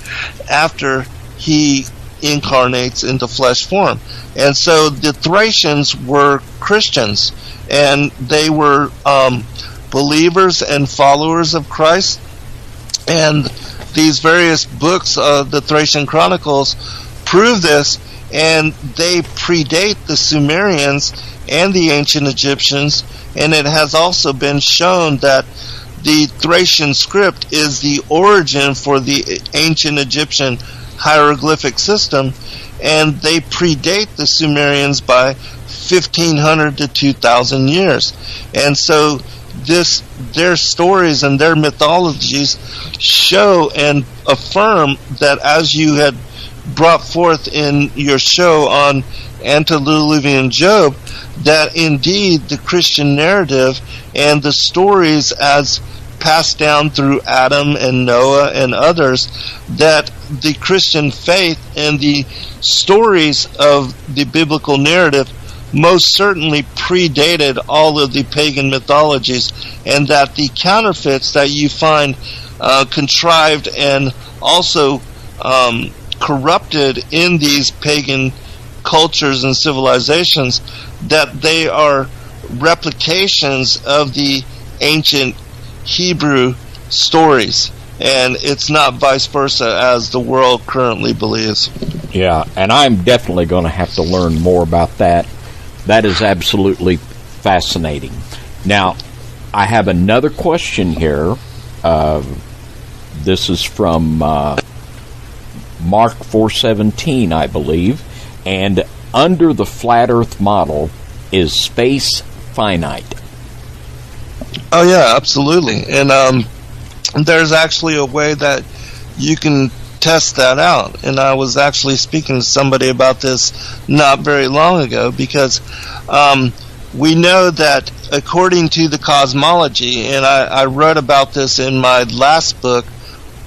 after he incarnates into flesh form. And so the Thracians were Christians, and they were believers and followers of Christ. And these various books of the Thracian Chronicles prove this, and they predate the Sumerians and the ancient Egyptians, and it has also been shown that the Thracian script is the origin for the ancient Egyptian hieroglyphic system, and they predate the Sumerians by 1,500 to 2,000 years. And so their stories and their mythologies show and affirm that, as you had brought forth in your show on Antediluvian Job, that indeed the Christian narrative and the stories as passed down through Adam and Noah and others, that the Christian faith and the stories of the biblical narrative most certainly predated all of the pagan mythologies, and that the counterfeits that you find contrived and also corrupted in these pagan cultures and civilizations, that they are replications of the ancient Hebrew stories, and it's not vice versa as the world currently believes. Yeah, and I'm definitely going to have to learn more about that. That is absolutely fascinating. Now, I have another question here. This is from Mark 4:17, I believe. And under the flat Earth model, is space finite? Oh yeah, absolutely. And there's actually a way that you can test that out. And I was actually speaking to somebody about this not very long ago, because we know that according to the cosmology, and I wrote about this in my last book.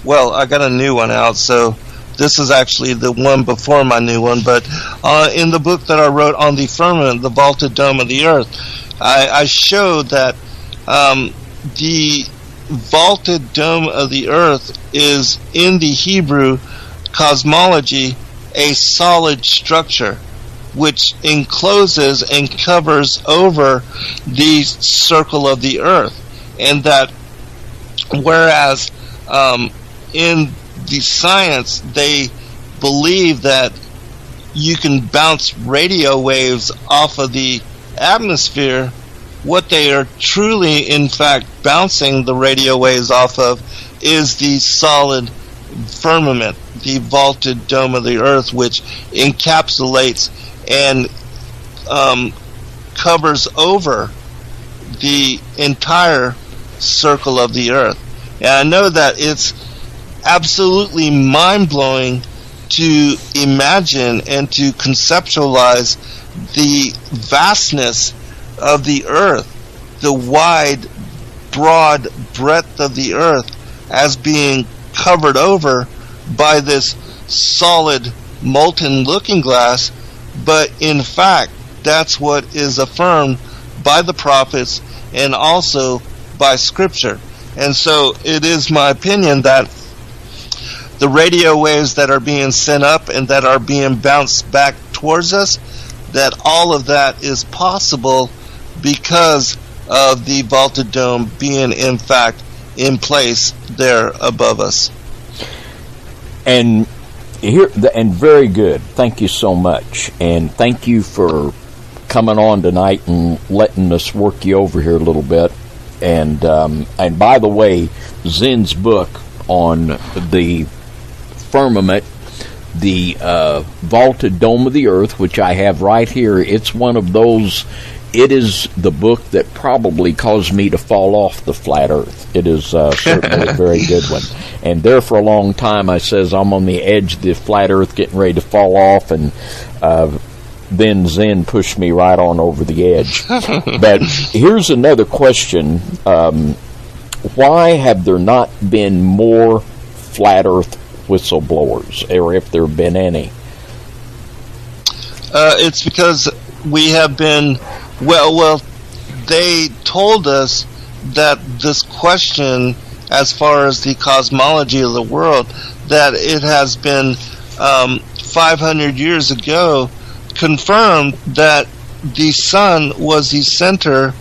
Well, I got a new one out, so this is actually the one before my new one, but in the book that I wrote on the firmament, the vaulted dome of the earth, I showed that the vaulted dome of the earth is, in the Hebrew cosmology, a solid structure which encloses and covers over the circle of the earth. And that whereas in the science they believe that you can bounce radio waves off of the atmosphere, what they are truly in fact bouncing the radio waves off of is the solid firmament, the vaulted dome of the earth, which encapsulates and covers over the entire circle of the earth. And I know that it's absolutely mind-blowing to imagine and to conceptualize the vastness of the earth, the wide, broad breadth of the earth as being covered over by this solid molten looking glass, but in fact, that's what is affirmed by the prophets and also by Scripture. And so it is my opinion that the radio waves that are being sent up and that are being bounced back towards us, that all of that is possible because of the vaulted dome being in fact in place there above us. And very good. Thank you so much. And thank you for coming on tonight and letting us work you over here a little bit. And by the way, Zen's book on the firmament, the vaulted dome of the earth, which I have right here, it's one of those. It is the book that probably caused me to fall off the flat earth. It is certainly a very good one. And there for a long time I says I'm on the edge of the flat earth getting ready to fall off, and then Zen pushed me right on over the edge. But here's another question. Why have there not been more flat earth whistleblowers, or if there have been any? It's because we have been, well, they told us that this question, as far as the cosmology of the world, that it has been 500 years ago confirmed that the sun was the center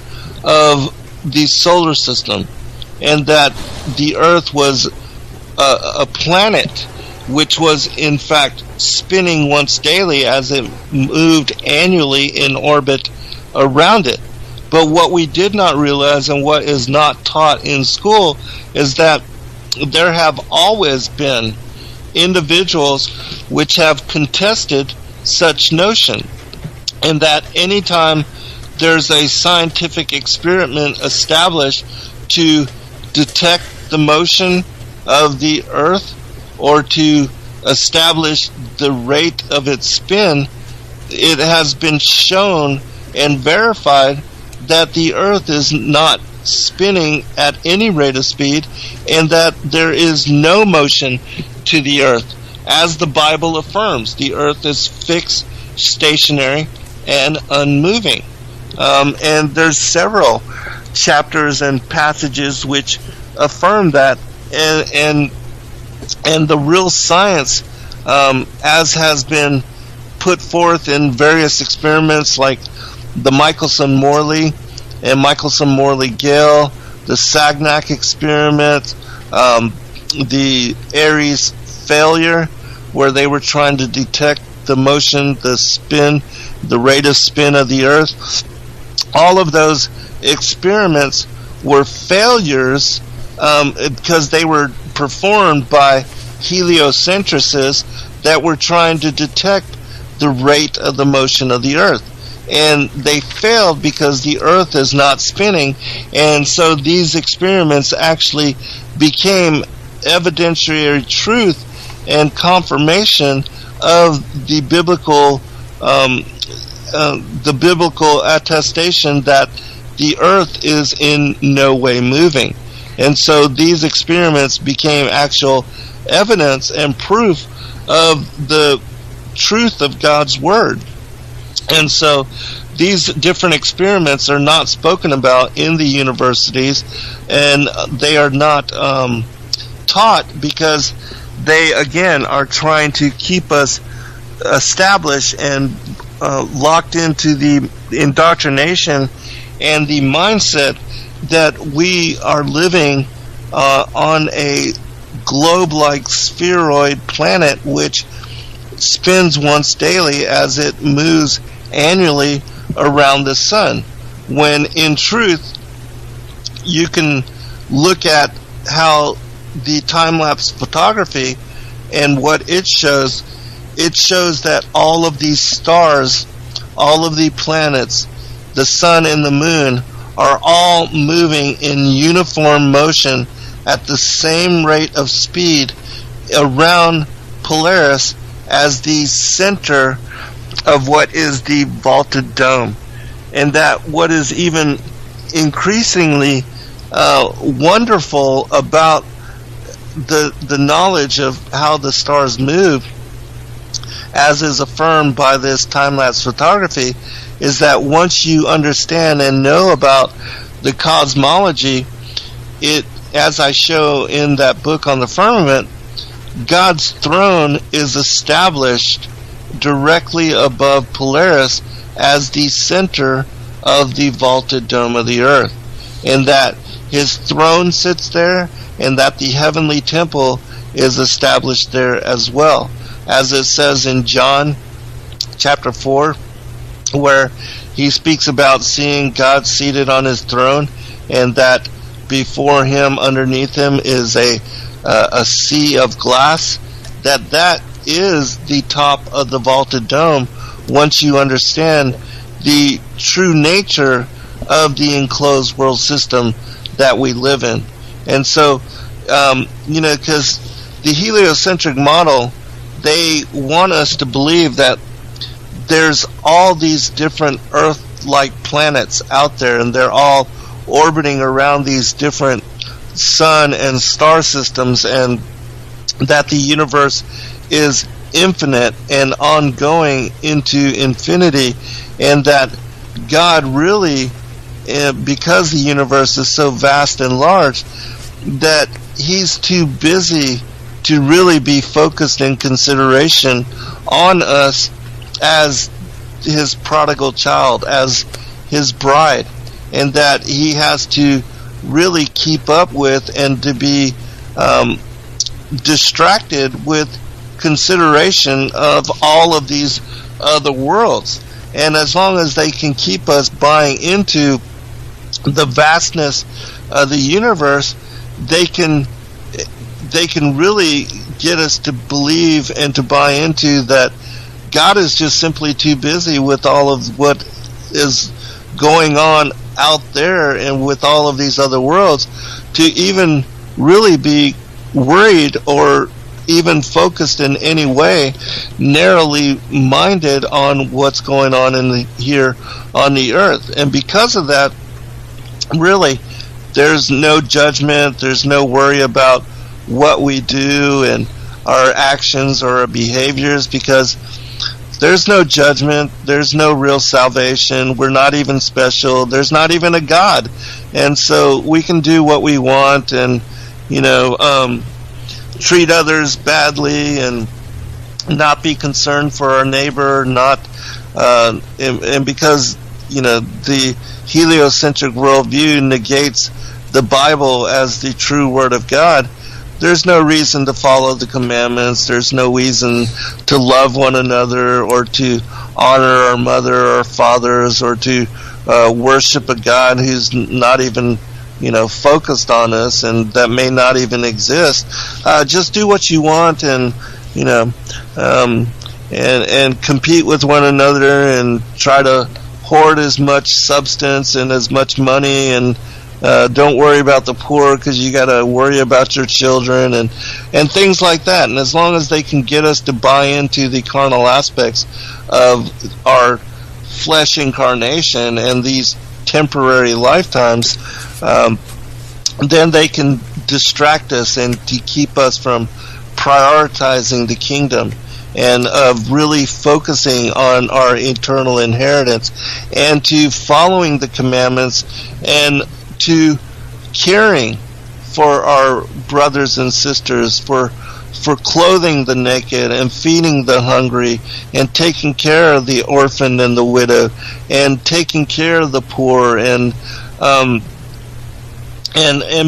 of the solar system, and that the earth was a planet which was in fact spinning once daily as it moved annually in orbit around it. But what we did not realize, and what is not taught in school, is that there have always been individuals which have contested such notion, and that anytime there's a scientific experiment established to detect the motion of the earth or to establish the rate of its spin, it has been shown and verified that the earth is not spinning at any rate of speed, and that there is no motion to the earth. As the Bible affirms, the earth is fixed, stationary, and unmoving. And there's several chapters and passages which affirm that, and the real science, as has been put forth in various experiments like the Michelson-Morley and Michelson-Morley-Gale, the Sagnac experiment, the Aries failure, where they were trying to detect the motion, the spin, the rate of spin of the earth. All of those experiments were failures because they were performed by heliocentricists that were trying to detect the rate of the motion of the earth. And they failed because the earth is not spinning, and so these experiments actually became evidentiary truth and confirmation of the biblical attestation that the earth is in no way moving. And so these experiments became actual evidence and proof of the truth of God's word. And so these different experiments are not spoken about in the universities, and they are not taught because they, again, are trying to keep us established and locked into the indoctrination and the mindset that we are living on a globe-like spheroid planet which spins once daily as it moves annually around the sun, when in truth you can look at how the time-lapse photography and what it shows that all of these stars, all of the planets, the sun and the moon are all moving in uniform motion at the same rate of speed around Polaris as the center of what is the vaulted dome. And that what is even increasingly wonderful about the knowledge of how the stars move as is affirmed by this time-lapse photography, is that once you understand and know about the cosmology, it, as I show in that book on the firmament, God's throne is established directly above Polaris as the center of the vaulted dome of the earth, and that his throne sits there, and that the heavenly temple is established there as well, as it says in John chapter 4, where he speaks about seeing God seated on his throne, and that before him, underneath him, is a sea of glass. That is the top of the vaulted dome, once you understand the true nature of the enclosed world system that we live in. And so, because the heliocentric model, they want us to believe that there's all these different Earth-like planets out there, and they're all orbiting around these different sun and star systems, and that the universe is infinite and ongoing into infinity, and that God really, because the universe is so vast and large, that he's too busy to really be focused in consideration on us as his prodigal child, as his bride, and that he has to really keep up with and to be distracted with consideration of all of these other worlds. And as long as they can keep us buying into the vastness of the universe, they can really get us to believe and to buy into that God is just simply too busy with all of what is going on out there and with all of these other worlds to even really be worried or even focused in any way, narrowly minded on what's going on here on the earth. And because of that, really, there's no judgment, there's no worry about what we do and our actions or our behaviors, because there's no judgment, there's no real salvation, we're not even special, there's not even a God. And so we can do what we want and, treat others badly and not be concerned for our neighbor, and because, the heliocentric worldview negates the Bible as the true Word of God, there's no reason to follow the commandments. There's no reason to love one another or to honor our mother or fathers or to worship a God who's not even, focused on us and that may not even exist. Just do what you want and, and compete with one another and try to hoard as much substance and as much money, and don't worry about the poor because you got to worry about your children and things like that. And as long as they can get us to buy into the carnal aspects of our flesh incarnation and these temporary lifetimes, then they can distract us and to keep us from prioritizing the kingdom and of really focusing on our eternal inheritance and to following the commandments and to caring for our brothers and sisters, for clothing the naked and feeding the hungry and taking care of the orphan and the widow and taking care of the poor and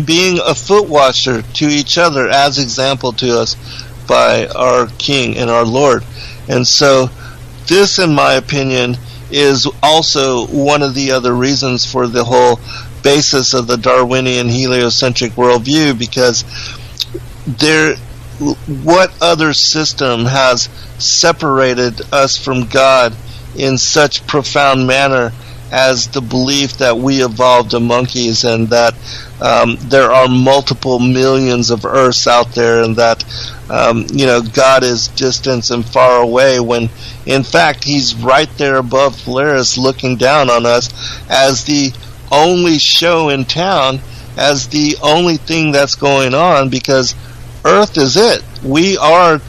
being a foot washer to each other as example to us by our King and our Lord. And so this, in my opinion, is also one of the other reasons for the whole basis of the Darwinian heliocentric worldview, because what other system has separated us from God in such profound manner as the belief that we evolved as monkeys and that there are multiple millions of Earths out there and that God is distant and far away, when in fact he's right there above Polaris looking down on us as the only show in town, as the only thing that's going on, because Earth is it. We are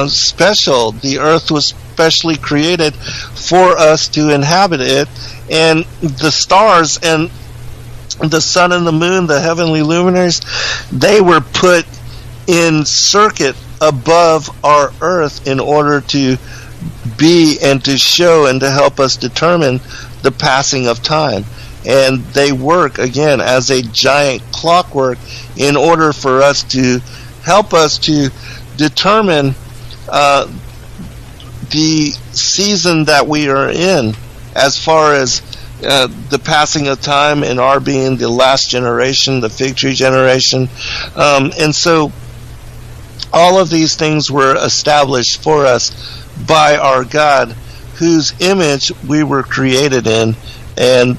special. The earth was specially created for us to inhabit it, and the stars and the sun and the moon, the heavenly luminaries, they were put in circuit above our earth in order to be and to show and to help us determine the passing of time. And they work, again, as a giant clockwork in order for us to help us to determine the season that we are in, as far as the passing of time, and our being the last generation, the fig tree generation. And so all of these things were established for us by our God, whose image we were created in. And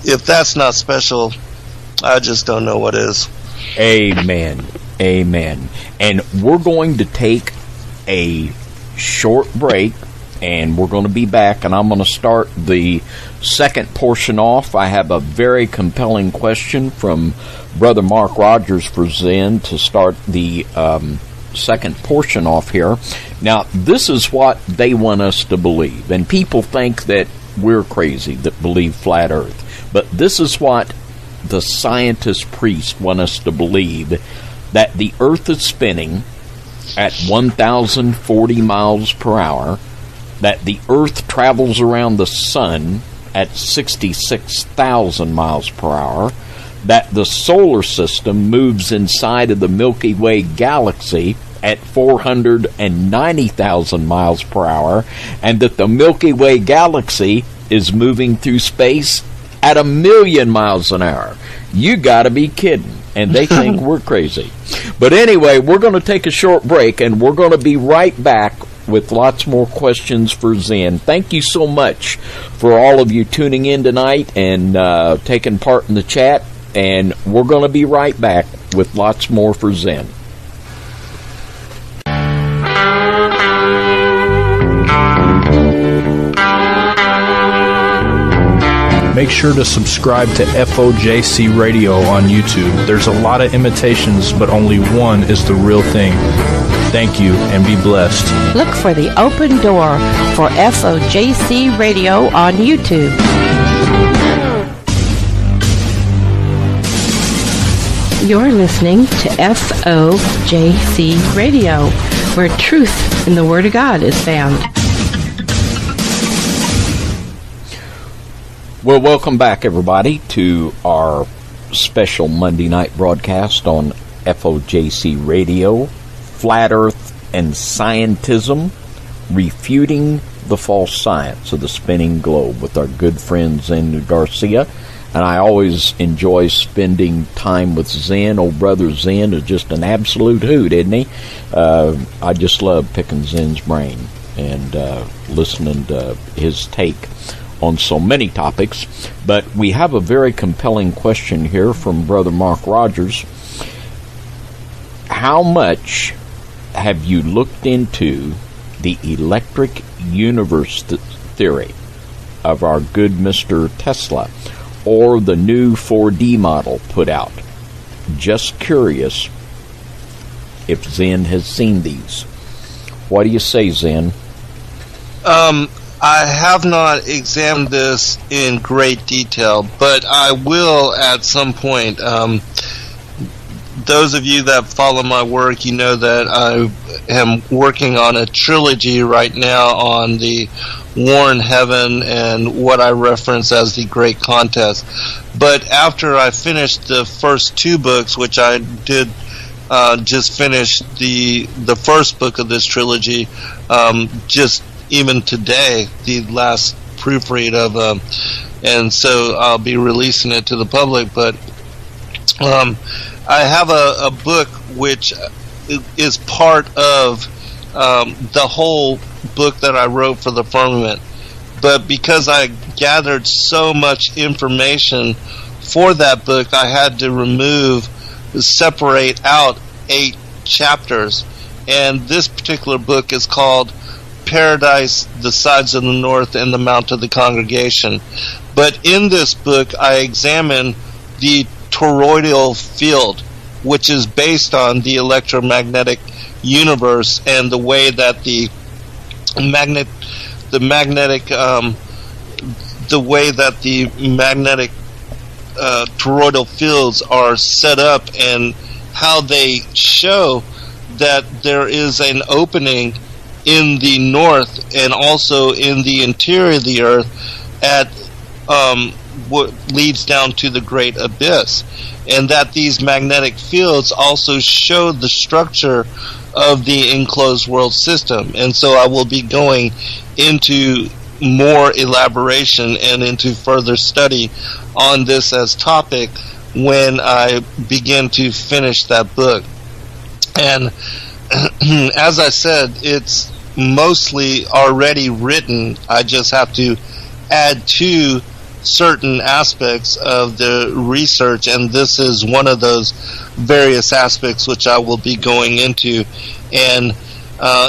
if that's not special, I just don't know what is. Amen. Amen. And we're going to take a short break, and we're going to be back, and I'm going to start the second portion off. I have a very compelling question from Brother Mark Rogers for Zen to start the second portion off here. Now, this is what they want us to believe, and people think that we're crazy that believe flat earth, but this is what the scientist priests want us to believe, that the earth is spinning at 1,040 miles per hour, that the earth travels around the sun at 66,000 miles per hour, that the solar system moves inside of the Milky Way galaxy at 490,000 miles per hour, and that the Milky Way galaxy is moving through space at 1,000,000 miles an hour. You gotta be kidding. And they think we're crazy. But anyway, we're going to take a short break, and we're going to be right back with lots more questions for Zen. Thank you so much for all of you tuning in tonight and taking part in the chat. And we're going to be right back with lots more for Zen. Make sure to subscribe to FOJC Radio on YouTube. There's a lot of imitations, but only one is the real thing. Thank you, and be blessed. Look for the open door for FOJC Radio on YouTube. You're listening to FOJC Radio, where truth in the Word of God is found. Well, welcome back, everybody, to our special Monday night broadcast on FOJC Radio, Flat Earth and Scientism, refuting the false science of the spinning globe with our good friend Zen Garcia. And I always enjoy spending time with Zen. Old brother Zen is just an absolute hoot, isn't he? I just love picking Zen's brain and listening to his take on so many topics. But we have a very compelling question here from Brother Mark Rogers. How much have you looked into the electric universe theory of our good Mr. Tesla, or the new 4D model put out? Just curious if Zen has seen these. What do you say, Zen? I have not examined this in great detail, but I will at some point. Those of you that follow my work, you know that I am working on a trilogy right now on the War in Heaven and what I reference as the Great Contest. But after I finished the first two books, which I did just finish the first book of this trilogy, just even today, the last proofread of, and so I'll be releasing it to the public. But I have a book which is part of the whole book that I wrote for the firmament. But because I gathered so much information for that book, I had to separate out 8 chapters. And this particular book is called Paradise, the Sides of the North, and the Mount of the Congregation. But in this book, I examine the toroidal field, which is based on the electromagnetic universe, and the way that the magnetic toroidal fields are set up, and how they show that there is an opening in the north and also in the interior of the earth at what leads down to the great abyss, and that these magnetic fields also show the structure of the enclosed world system. And so I will be going into more elaboration and into further study on this as topic when I begin to finish that book. And as I said, it's mostly already written. I just have to add to certain aspects of the research, and this is one of those various aspects which I will be going into and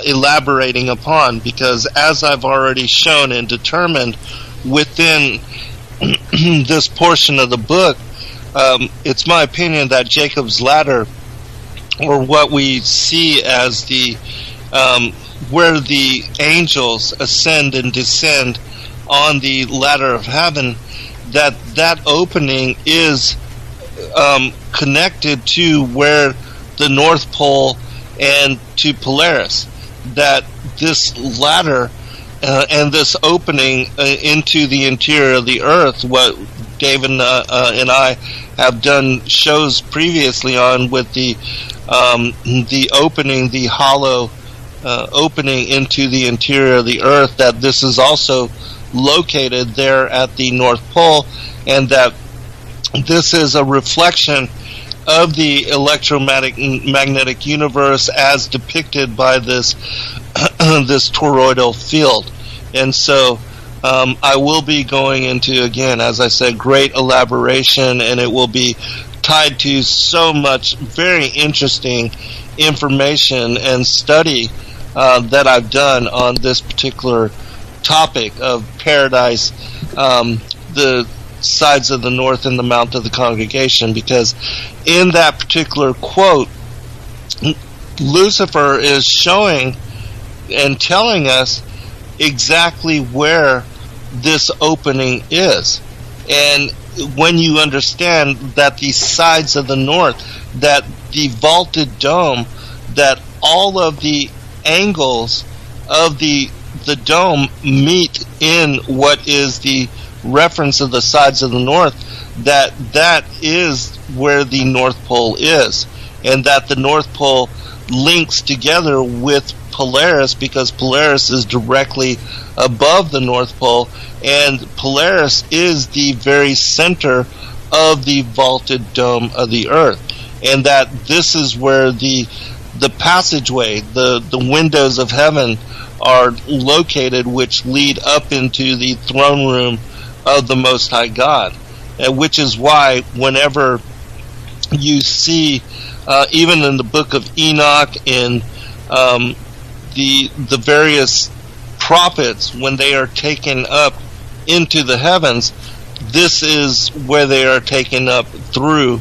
elaborating upon, because as I've already shown and determined within this portion of the book, it's my opinion that Jacob's ladder, or what we see as the where the angels ascend and descend on the ladder of heaven, that opening is connected to where the North Pole and to Polaris. That this ladder and this opening into the interior of the earth, what David and I have done shows previously on with the opening, the hollow opening into the interior of the earth, that this is also located there at the North Pole, and that this is a reflection of the electromagnetic universe as depicted by this this toroidal field. And so I will be going into, again, as I said, great elaboration, and it will be tied to so much very interesting information and study that I've done on this particular topic of paradise, the sides of the north and the mount of the congregation, because in that particular quote, Lucifer is showing and telling us exactly where this opening is. And when you understand that the sides of the north, that the vaulted dome, that all of the angles of the dome meet in what is the reference of the sides of the north, that is where the North Pole is, and that the North Pole links together with Polaris, because Polaris is directly above the North Pole, and Polaris is the very center of the vaulted dome of the earth, and that this is where the passageway, the windows of heaven are located, which lead up into the throne room of the Most High God, which is why whenever you see, even in the book of Enoch, in the various prophets, when they are taken up into the heavens, this is where they are taken up through,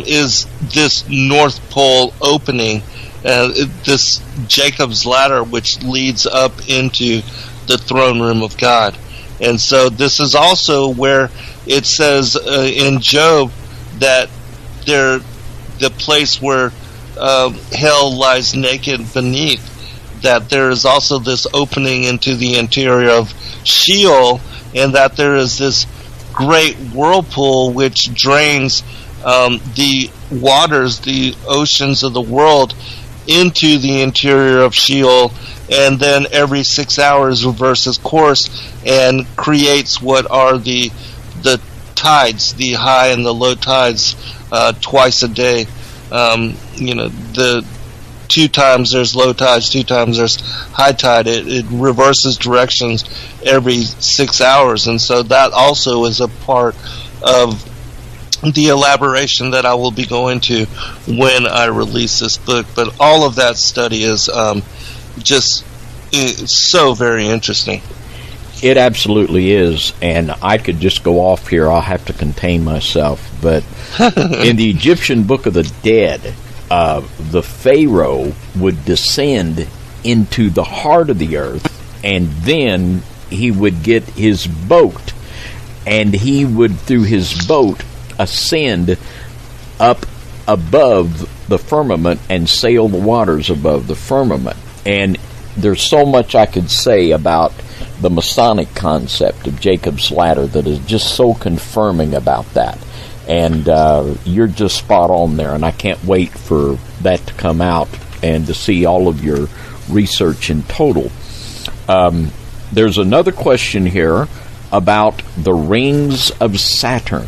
is this North Pole opening, this Jacob's ladder, which leads up into the throne room of God. And so this is also where it says in Job that the place where hell lies naked beneath, that there is also this opening into the interior of Sheol, and that there is this great whirlpool which drains the waters, the oceans of the world, into the interior of Sheol, and then every 6 hours reverses course and creates what are the tides, the high and the low tides, twice a day. The 2 times there's low tides, 2 times there's high tide. It reverses directions every 6 hours, and so that also is a part of the elaboration that I will be going to when I release this book. But all of that study is just so very interesting. It absolutely is, and I could just go off here. I'll have to contain myself. But in the Egyptian Book of the Dead, the Pharaoh would descend into the heart of the earth, and then he would get his boat, and he would, through his boat, ascend up above the firmament and sail the waters above the firmament. And there's so much I could say about the Masonic concept of Jacob's ladder that is just so confirming about that. And you're just spot on there, and I can't wait for that to come out and to see all of your research in total. There's another question here about the rings of Saturn.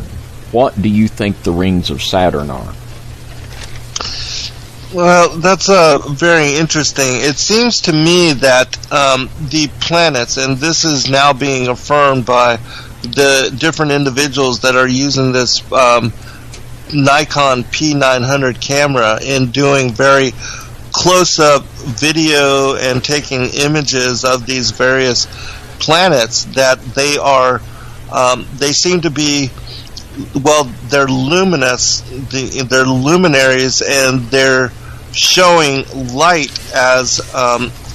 What do you think the rings of Saturn are? Well, that's very interesting. It seems to me that the planets, and this is now being affirmed by the different individuals that are using this Nikon P900 camera in doing very close-up video and taking images of these various planets, that they are, they seem to be, well, they're luminous, they're luminaries, and they're showing light as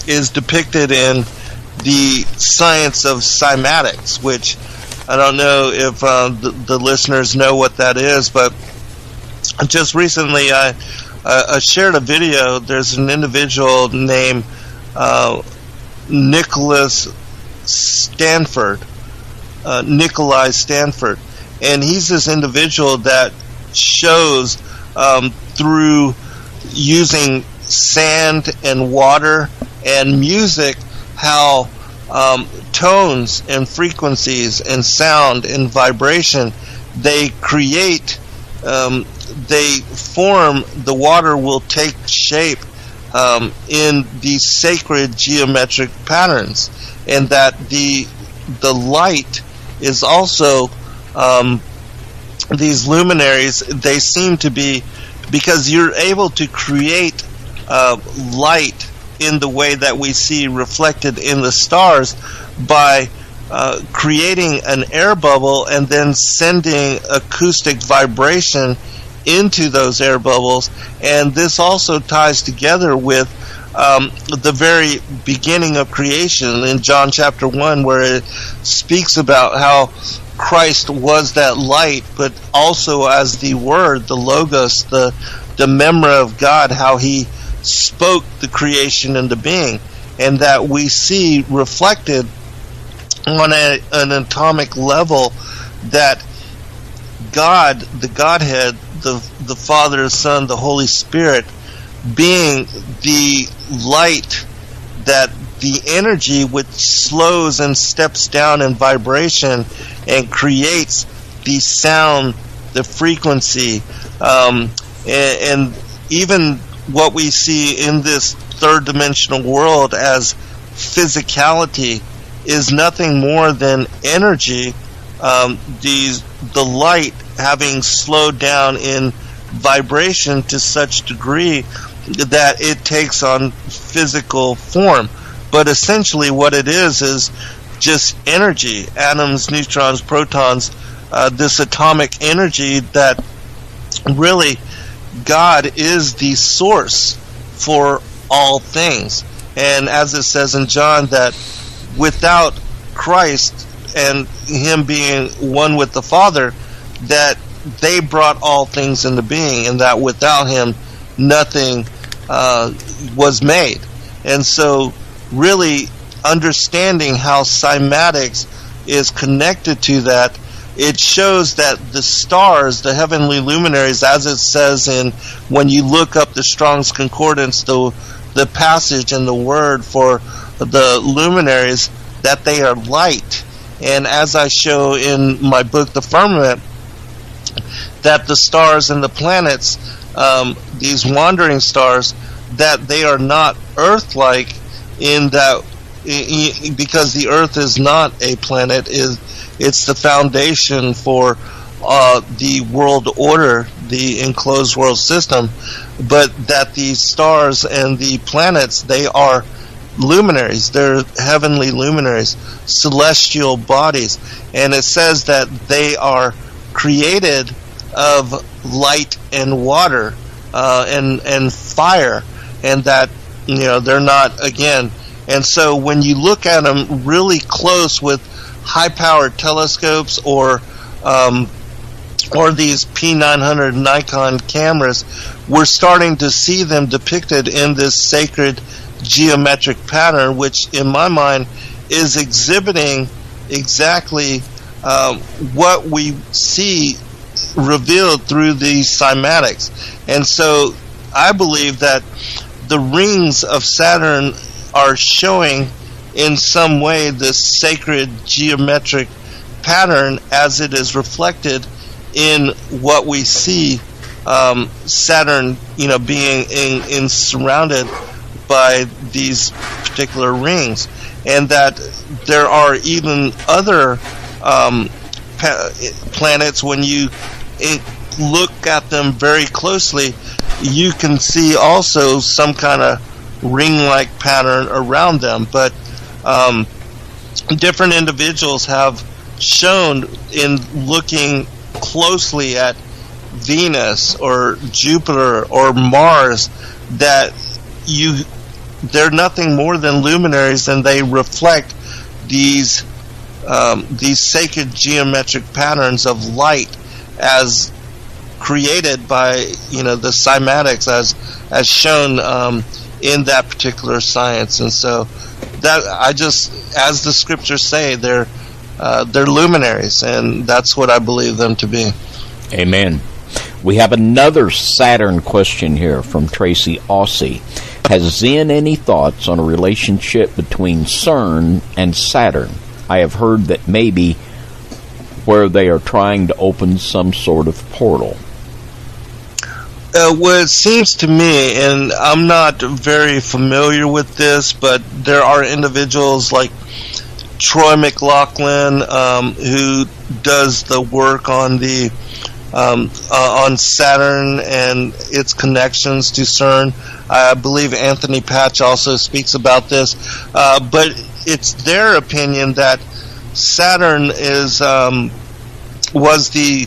is depicted in the science of cymatics, which I don't know if the listeners know what that is, but just recently I shared a video. There's an individual named Nikolai Stanford, and he's this individual that shows through using sand and water and music how tones and frequencies and sound and vibration, they create, they form, the water will take shape in these sacred geometric patterns, and that the light is also, these luminaries, they seem to be, because you're able to create light in the way that we see reflected in the stars by creating an air bubble and then sending acoustic vibration into those air bubbles. And this also ties together with the very beginning of creation in John chapter 1, where it speaks about how Christ was that light, but also as the Word, the Logos, the Memra of God, how He spoke the creation into being, and that we see reflected on an atomic level that God, the Godhead, the Father, the Son, the Holy Spirit, being the light, that the energy which slows and steps down in vibration and creates the sound, the frequency, and even what we see in this third dimensional world as physicality is nothing more than energy, the light having slowed down in vibration to such degree that it takes on physical form. But essentially what it is just energy, atoms, neutrons, protons, this atomic energy, that really God is the source for all things. And as it says in John, that without Christ and Him being one with the Father, that they brought all things into being, and that without Him nothing was made. And so really understanding how cymatics is connected to that, it shows that the stars, the heavenly luminaries, as it says in, when you look up the Strong's Concordance, the passage and the word for the luminaries, that they are light. And as I show in my book, The Firmament, that the stars and the planets, these wandering stars, that they are not Earth-like, in that, because the Earth is not a planet, it's the foundation for the world order, the enclosed world system, but that the stars and the planets, they are luminaries, they're heavenly luminaries, celestial bodies, and it says that they are created of light and water, and fire, and that they're not again. And so when you look at them really close with high-powered telescopes or these P900 Nikon cameras, we're starting to see them depicted in this sacred geometric pattern, which in my mind is exhibiting exactly what we see revealed through these cymatics. And so I believe that the rings of Saturn are showing in some way this sacred geometric pattern as it is reflected in what we see Saturn being surrounded by these particular rings, and that there are even other planets. When you look at them very closely, you can see also some kind of ring-like pattern around them. But different individuals have shown in looking closely at Venus or Jupiter or Mars that they're nothing more than luminaries, and they reflect these sacred geometric patterns of light as created by the cymatics as shown in that particular science. And so that as the scriptures say, they're luminaries, and that's what I believe them to be. Amen. We have another Saturn question here from Tracy Aussie. Has Zen any thoughts on a relationship between CERN and Saturn? I have heard that maybe where they are trying to open some sort of portal. Well, it seems to me, and I'm not very familiar with this, but there are individuals like Troy McLaughlin who does the work on the on Saturn and its connections to CERN. I believe Anthony Patch also speaks about this, but it's their opinion that Saturn was the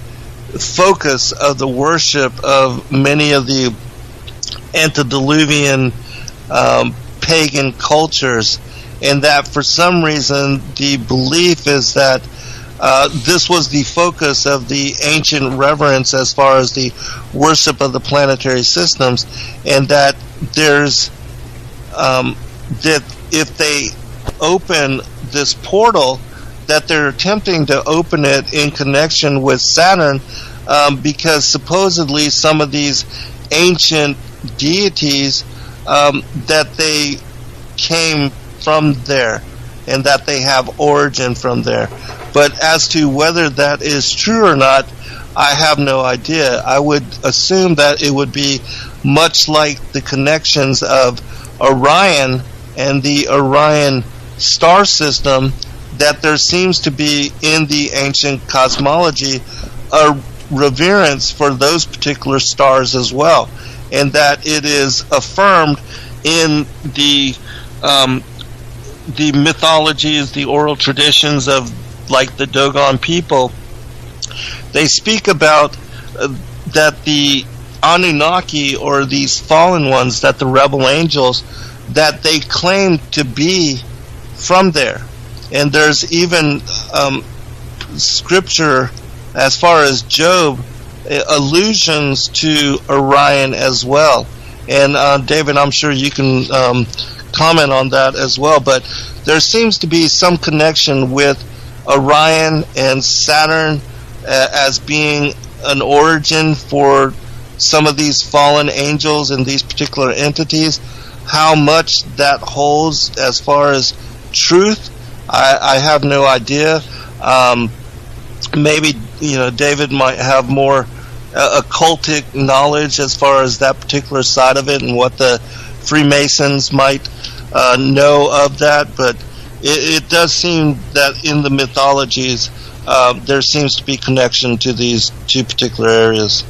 focus of the worship of many of the antediluvian pagan cultures, and that for some reason the belief is that this was the focus of the ancient reverence as far as the worship of the planetary systems, and that there's that if they open this portal, that they're attempting to open it in connection with Saturn, because supposedly some of these ancient deities that they came from there, and that they have origin from there. But as to whether that is true or not, I have no idea. I would assume that it would be much like the connections of Orion and the Orion star system, that there seems to be in the ancient cosmology a reverence for those particular stars as well, and that it is affirmed in the mythologies, the oral traditions of like the Dogon people. They speak about that the Anunnaki, or these fallen ones, that the rebel angels, that they claim to be from there. And there's even scripture as far as Job, allusions to Orion as well. And David, I'm sure you can comment on that as well, but there seems to be some connection with Orion and Saturn as being an origin for some of these fallen angels and these particular entities. How much that holds as far as truth, I have no idea. Maybe David might have more occultic knowledge as far as that particular side of it, and what the Freemasons might know of that. But it does seem that in the mythologies there seems to be connection to these two particular areas.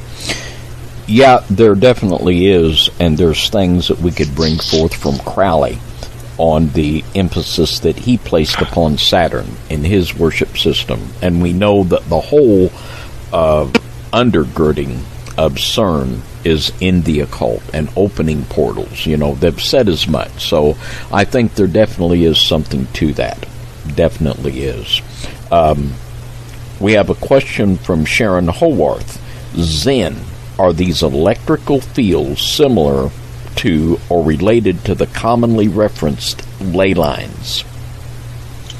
Yeah, there definitely is, and there's things that we could bring forth from Crowley on the emphasis that he placed upon Saturn in his worship system. And we know that the whole undergirding of CERN is in the occult and opening portals. They've said as much. So I think there definitely is something to that. Definitely is. We have a question from Sharon Howarth. Zen, are these electrical fields similar to or related to the commonly referenced ley lines?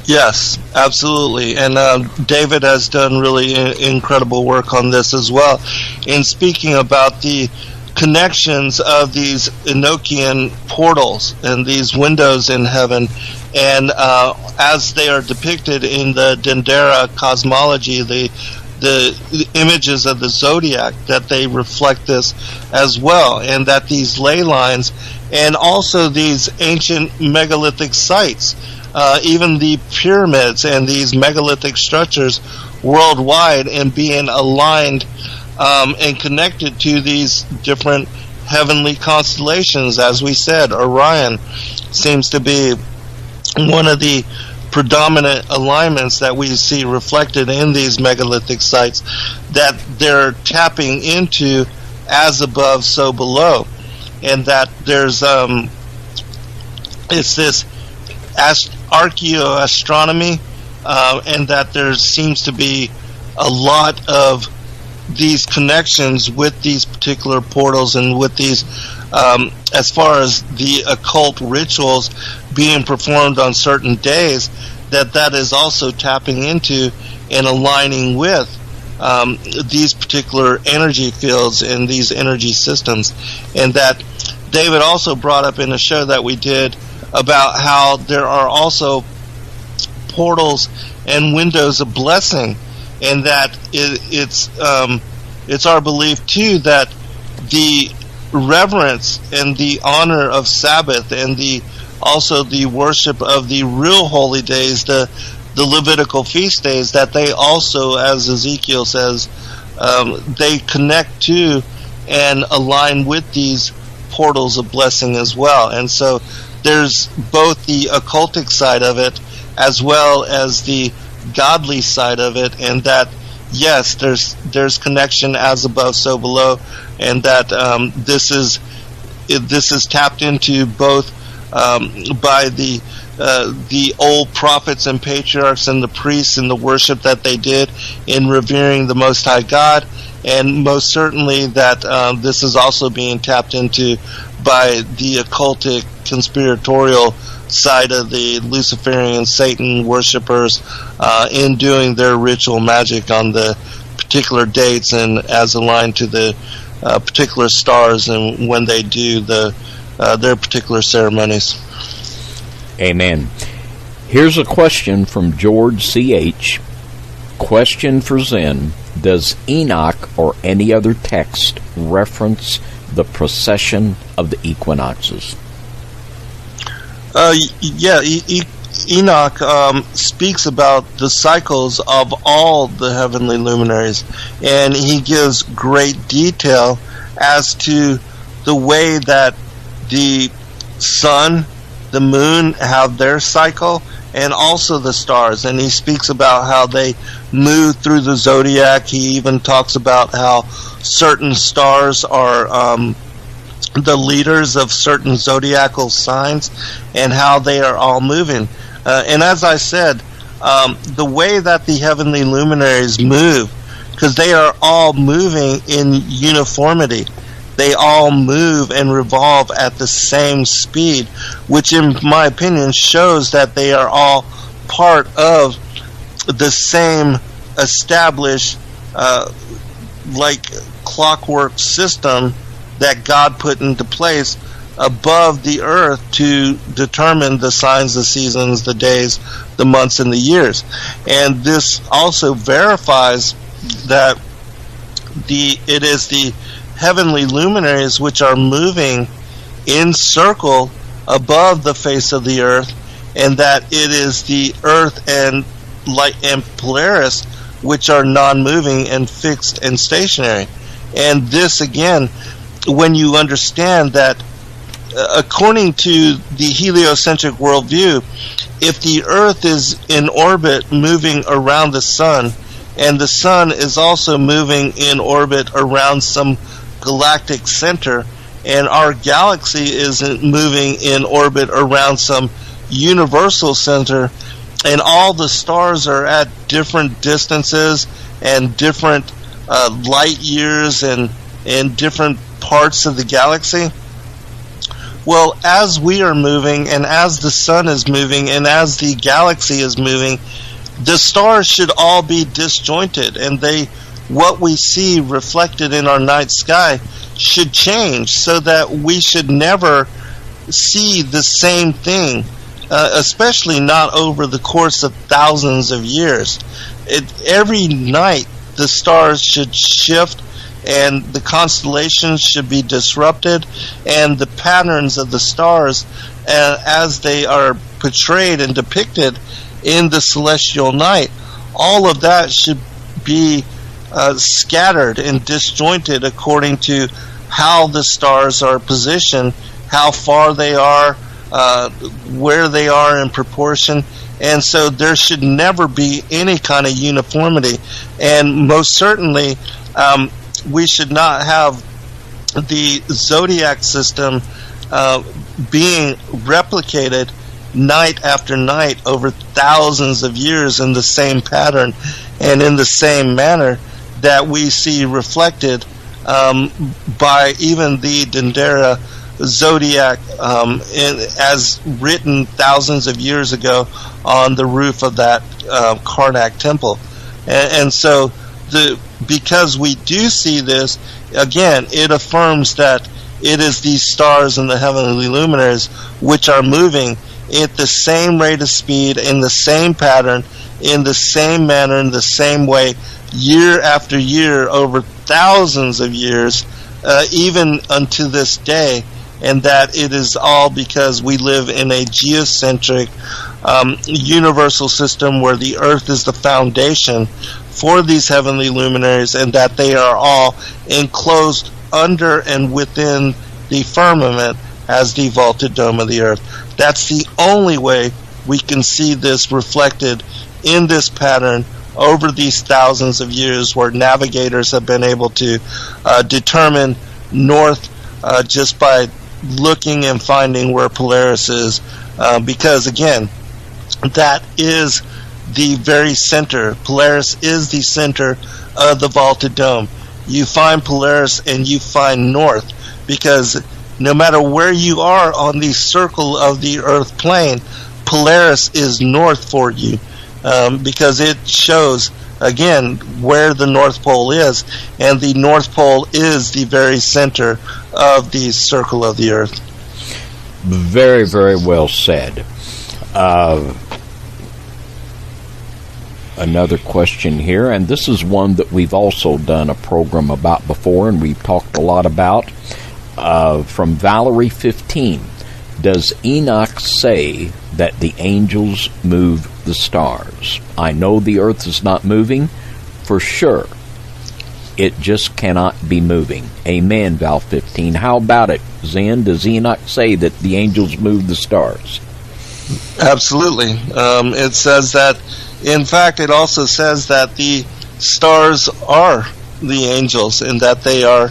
Yes, absolutely. And David has done really incredible work on this as well, in speaking about the connections of these Enochian portals and these windows in heaven, and as they are depicted in the Dendera cosmology, the images of the zodiac, that they reflect this as well, and that these ley lines and also these ancient megalithic sites, even the pyramids and these megalithic structures worldwide, and being aligned and connected to these different heavenly constellations. As we said, Orion seems to be one of the predominant alignments that we see reflected in these megalithic sites, that they're tapping into as above, so below. And that there's it's this archaeoastronomy, and that there seems to be a lot of these connections with these particular portals, and with these as far as the occult rituals being performed on certain days, that is also tapping into and aligning with these particular energy fields and these energy systems. And that David also brought up in a show that we did about how there are also portals and windows of blessing, and that it's our belief too that the reverence and the honor of Sabbath, and also the worship of the real holy days, the Levitical feast days, that they also, as Ezekiel says, they connect to and align with these portals of blessing as well. And so there's both the occultic side of it as well as the godly side of it, and that yes, there's connection as above, so below, and that this is tapped into both by the old prophets and patriarchs and the priests and the worship that they did in revering the Most High God, and most certainly that this is also being tapped into by the occultic conspiratorial side of the Luciferian Satan worshippers in doing their ritual magic on the particular dates and as aligned to the particular stars and when they do their particular ceremonies. Amen. Here's a question from George C.H. Question for Zen. Does Enoch or any other text reference the precession of the equinoxes? Enoch speaks about the cycles of all the heavenly luminaries, and he gives great detail as to the way that the sun, the moon have their cycle, and also the stars. And he speaks about how they move through the zodiac. He even talks about how certain stars are the leaders of certain zodiacal signs, and how they are all moving. And as I said, the way that the heavenly luminaries move, because they are all moving in uniformity, they all move and revolve at the same speed, which in my opinion shows that they are all part of the same established like clockwork system that God put into place above the earth to determine the signs, the seasons, the days, the months, and the years. And this also verifies that it is the heavenly luminaries which are moving in circle above the face of the earth, and that it is the earth and light and Polaris which are non-moving and fixed and stationary. And this again, when you understand that according to the heliocentric worldview, if the earth is in orbit moving around the sun, and the sun is also moving in orbit around some galactic center, and our galaxy is moving in orbit around some universal center, and all the stars are at different distances and different light years and different parts of the galaxy. Well, as we are moving, and as the sun is moving, and as the galaxy is moving, the stars should all be disjointed, and what we see reflected in our night sky should change, so that we should never see the same thing, especially not over the course of thousands of years. Every night the stars should shift, and the constellations should be disrupted, and the patterns of the stars as they are portrayed and depicted in the celestial night, all of that should be scattered and disjointed according to how the stars are positioned, how far they are, where they are in proportion, and so there should never be any kind of uniformity. And most certainly we should not have the zodiac system being replicated night after night over thousands of years in the same pattern and in the same manner that we see reflected by even the Dendera zodiac as written thousands of years ago on the roof of that Karnak temple. And so because we do see this, again, it affirms that it is these stars and the heavenly luminaries which are moving at the same rate of speed, in the same pattern, in the same manner, in the same way, year after year, over thousands of years, even unto this day, and that it is all because we live in a geocentric universal system where the earth is the foundation for these heavenly luminaries, and that they are all enclosed under and within the firmament as the vaulted dome of the earth. That's the only way we can see this reflected in this pattern over these thousands of years, where navigators have been able to determine north just by looking and finding where Polaris is, because again, that is the very center. Polaris is the center of the vaulted dome. You find Polaris and you find north, because no matter where you are on the circle of the earth plane, Polaris is north for you, because it shows again where the North Pole is, and the North Pole is the very center of the circle of the earth. Very, very well said. Another question here, and this is one that we've also done a program about before, and we've talked a lot about, from Valerie 15. Does Enoch say that the angels move the stars? I know the earth is not moving, for sure. It just cannot be moving. Amen, Val 15. How about it, Zen? Does Enoch say that the angels move the stars? Absolutely. It says that, in fact, it also says that the stars are the angels, and that they are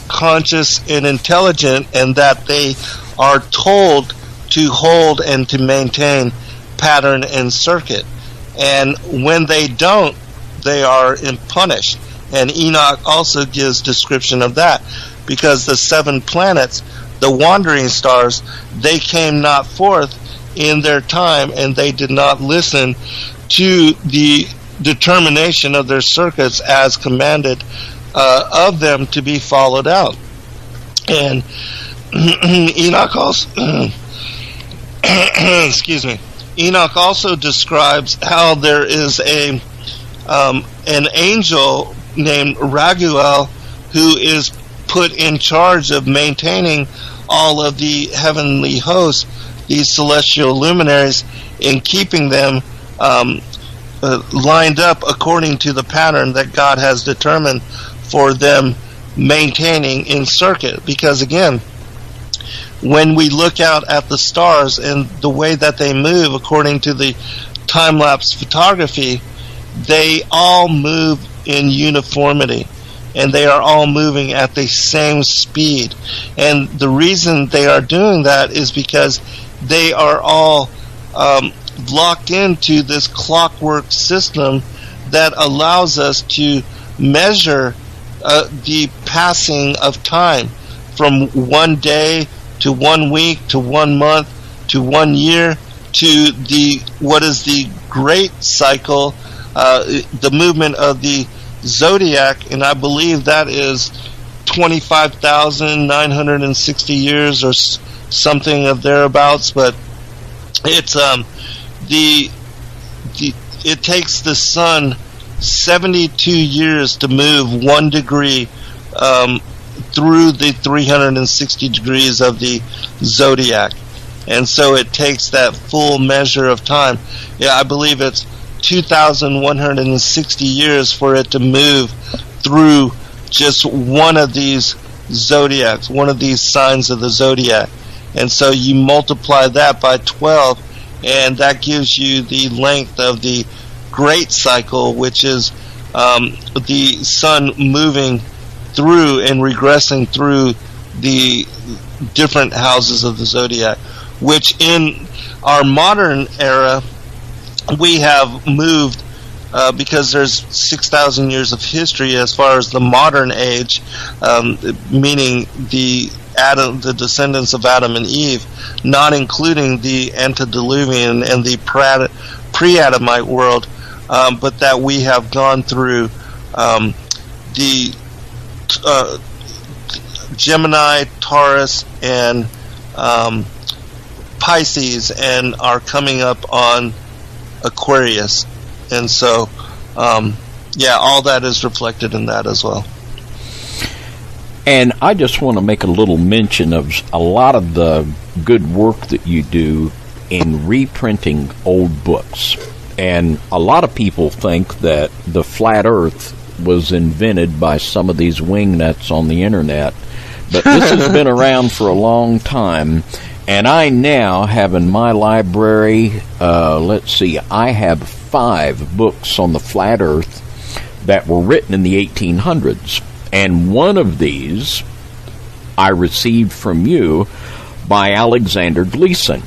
conscious and intelligent, and that they are told to hold and to maintain pattern and circuit. And when they don't, they are punished. And Enoch also gives description of that, because the 7 planets, the wandering stars, they came not forth in their time, and they did not listen to the determination of their circuits as commanded of them to be followed out. And Enoch also excuse me. Enoch also describes how there is an angel named Raguel who is put in charge of maintaining all of the heavenly hosts, these celestial luminaries, in keeping them lined up according to the pattern that God has determined for them maintaining in circuit. Because again, when we look out at the stars and the way that they move according to the time-lapse photography, they all move in uniformity, and they are all moving at the same speed. And the reason they are doing that is because they are all locked into this clockwork system that allows us to measure the passing of time from one day to 1 week to 1 month to 1 year to what is the great cycle, the movement of the zodiac, and I believe that is 25,960 years or something of thereabouts. But it's it takes the sun 72 years to move 1 degree through the 360 degrees of the zodiac, and so it takes that full measure of time. Yeah, I believe it's 2,160 years for it to move through just one of these zodiacs, one of these signs of the zodiac. And so you multiply that by 12, and that gives you the length of the great cycle, which is the sun moving through and regressing through the different houses of the zodiac, which in our modern era we have moved because there's 6,000 years of history as far as the modern age, meaning the descendants of Adam and Eve, not including the antediluvian and the pre-Adamite world, but that we have gone through the Gemini, Taurus, and Pisces, and are coming up on Aquarius. And so all that is reflected in that as well. And I just want to make a little mention of a lot of the good work that you do in reprinting old books. And a lot of people think that the flat earth was invented by some of these wingnuts on the internet. But this has been around for a long time. And I now have in my library, I have 5 books on the flat earth that were written in the 1800s. And one of these I received from you by Alexander Gleason.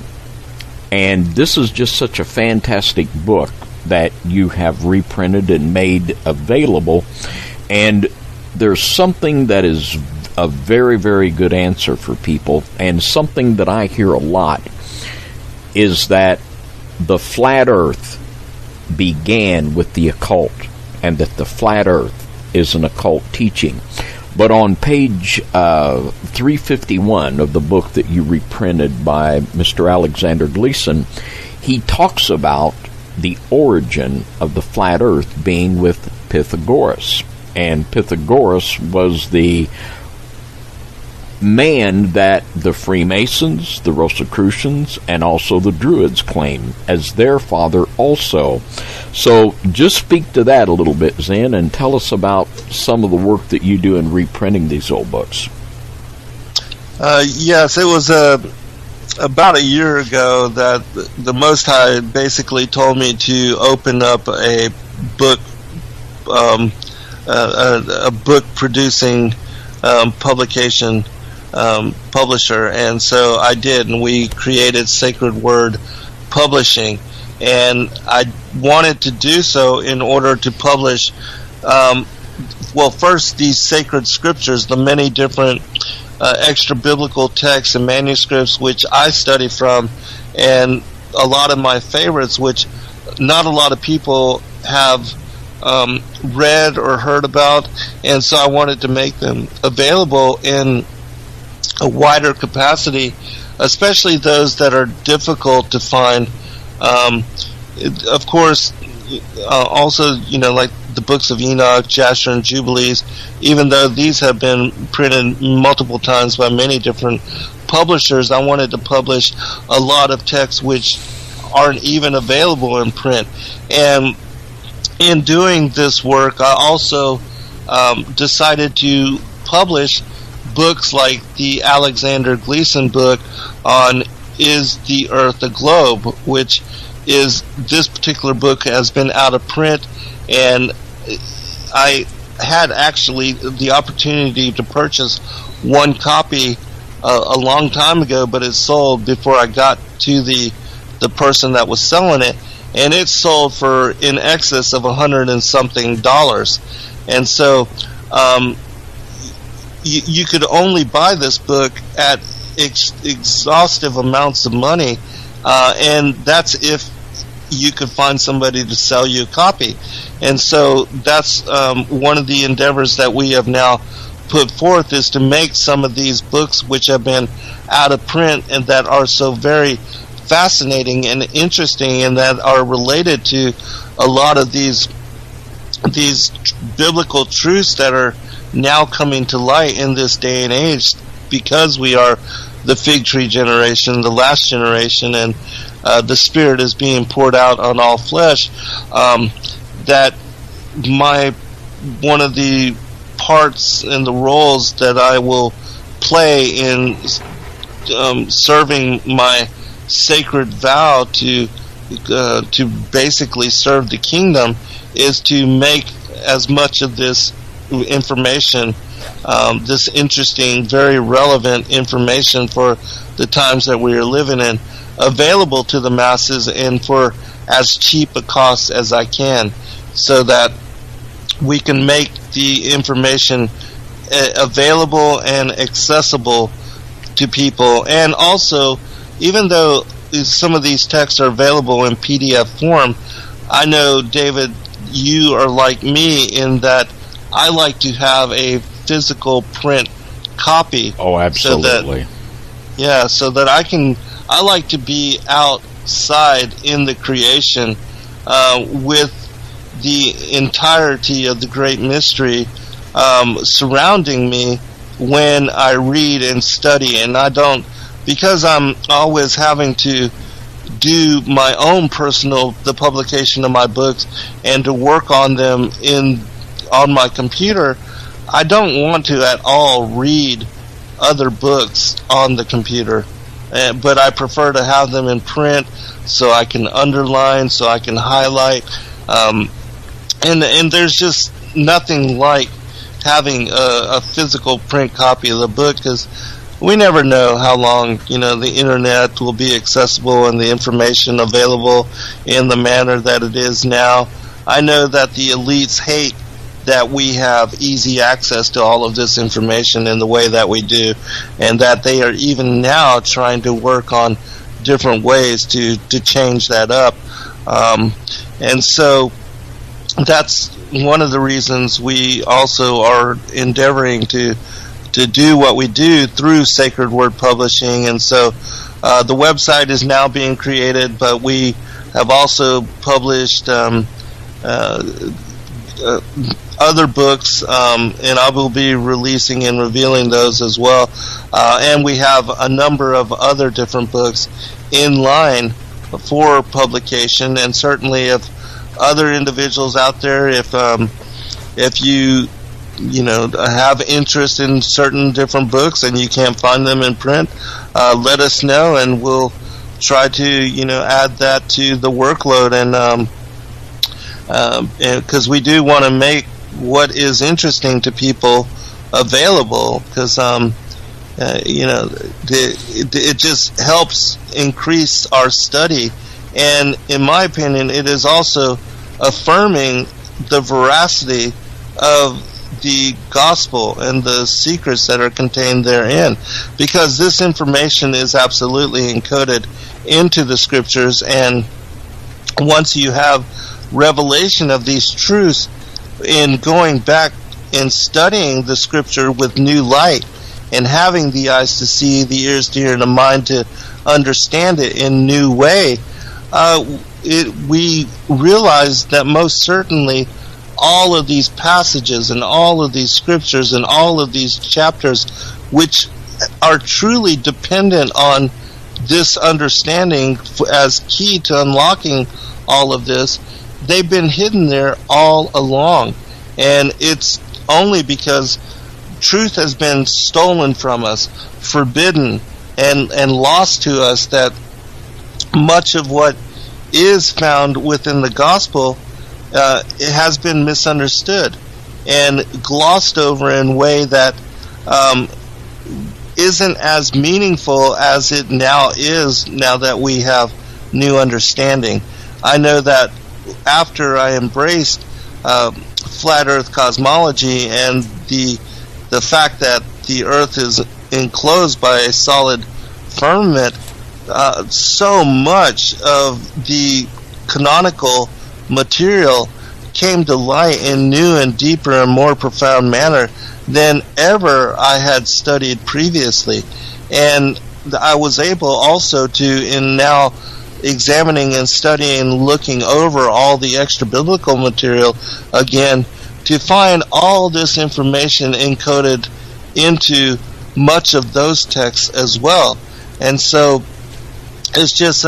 And this is just such a fantastic book that you have reprinted and made available. And there's something that is a very, very good answer for people, and something that I hear a lot is that the flat earth began with the occult, and that the flat earth is an occult teaching. But on page 351 of the book that you reprinted by Mr. Alexander Gleason, he talks about the origin of the flat earth being with Pythagoras. And Pythagoras was the man that the Freemasons, the Rosicrucians, and also the Druids claim as their father also. So just speak to that a little bit, Zen, and tell us about some of the work that you do in reprinting these old books. Yes, it was about a year ago that the Most High basically told me to open up a book, a book producing publication publisher, and so I did, and we created Sacred Word Publishing, and I wanted to do so in order to publish first these sacred scriptures, the many different extra biblical texts and manuscripts which I study from, and a lot of my favorites which not a lot of people have read or heard about, and so I wanted to make them available in a wider capacity, especially those that are difficult to find. Of course, also, like the books of Enoch, Jasher, and Jubilees, even though these have been printed multiple times by many different publishers, I wanted to publish a lot of texts which aren't even available in print. And in doing this work, I also decided to publish books like the Alexander Gleason book on Is the Earth a Globe, which is, this particular book has been out of print And I had actually the opportunity to purchase one copy a long time ago, but it sold before I got to the person that was selling it, and it sold for in excess of $100 and something. And so you could only buy this book at exhaustive amounts of money, and that's if you could find somebody to sell you a copy. And so that's one of the endeavors that we have now put forth, is to make some of these books which have been out of print and that are so very fascinating and interesting, and that are related to a lot of these biblical truths that are now coming to light in this day and age, because we are the fig tree generation, the last generation, and the Spirit is being poured out on all flesh. That one of the parts and the roles that I will play in serving my sacred vow to basically serve the kingdom is to make as much of this information, this interesting, very relevant information for the times that we are living in, available to the masses and for as cheap a cost as I can, so that we can make the information available and accessible to people. And also, even though some of these texts are available in PDF form, I know, David, you are like me in that I like to have a physical print copy. Oh, absolutely. So that I like to be outside in the creation with the entirety of the great mystery surrounding me when I read and study. And I don't, because I'm always having to do my own the publication of my books and to work on them on my computer, I don't want to at all read other books on the computer. But I prefer to have them in print, so I can underline, so I can highlight. And there's just nothing like having a physical print copy of the book, because we never know how long the internet will be accessible and the information available in the manner that it is now. I know that the elites hate that we have easy access to all of this information in the way that we do, and that they are even now trying to work on different ways to change that up. And so that's one of the reasons we also are endeavoring to do what we do through Sacred Word Publishing. And so the website is now being created, but we have also published other books, and I will be releasing and revealing those as well. And we have a number of other different books in line for publication. And certainly, if other individuals out there, if you have interest in certain different books and you can't find them in print, let us know, and we'll try to add that to the workload. And because we do want to make what is interesting to people available, because it just helps increase our study. And in my opinion, it is also affirming the veracity of the gospel and the secrets that are contained therein, because this information is absolutely encoded into the scriptures. And once you have revelation of these truths, in going back and studying the scripture with new light, and having the eyes to see, the ears to hear, and the mind to understand it in new way, we realize that most certainly all of these passages and all of these scriptures and all of these chapters, which are truly dependent on this understanding as key to unlocking all of this, they've been hidden there all along. And it's only because truth has been stolen from us, forbidden, and lost to us, that much of what is found within the gospel it has been misunderstood and glossed over in a way that isn't as meaningful as it now is, now that we have new understanding. I know that after I embraced flat earth cosmology and the fact that the earth is enclosed by a solid firmament, so much of the canonical material came to light in new and deeper and more profound manner than ever I had studied previously. And I was able also to, in now examining and studying, looking over all the extra biblical material again, to find all this information encoded into much of those texts as well. And so it's just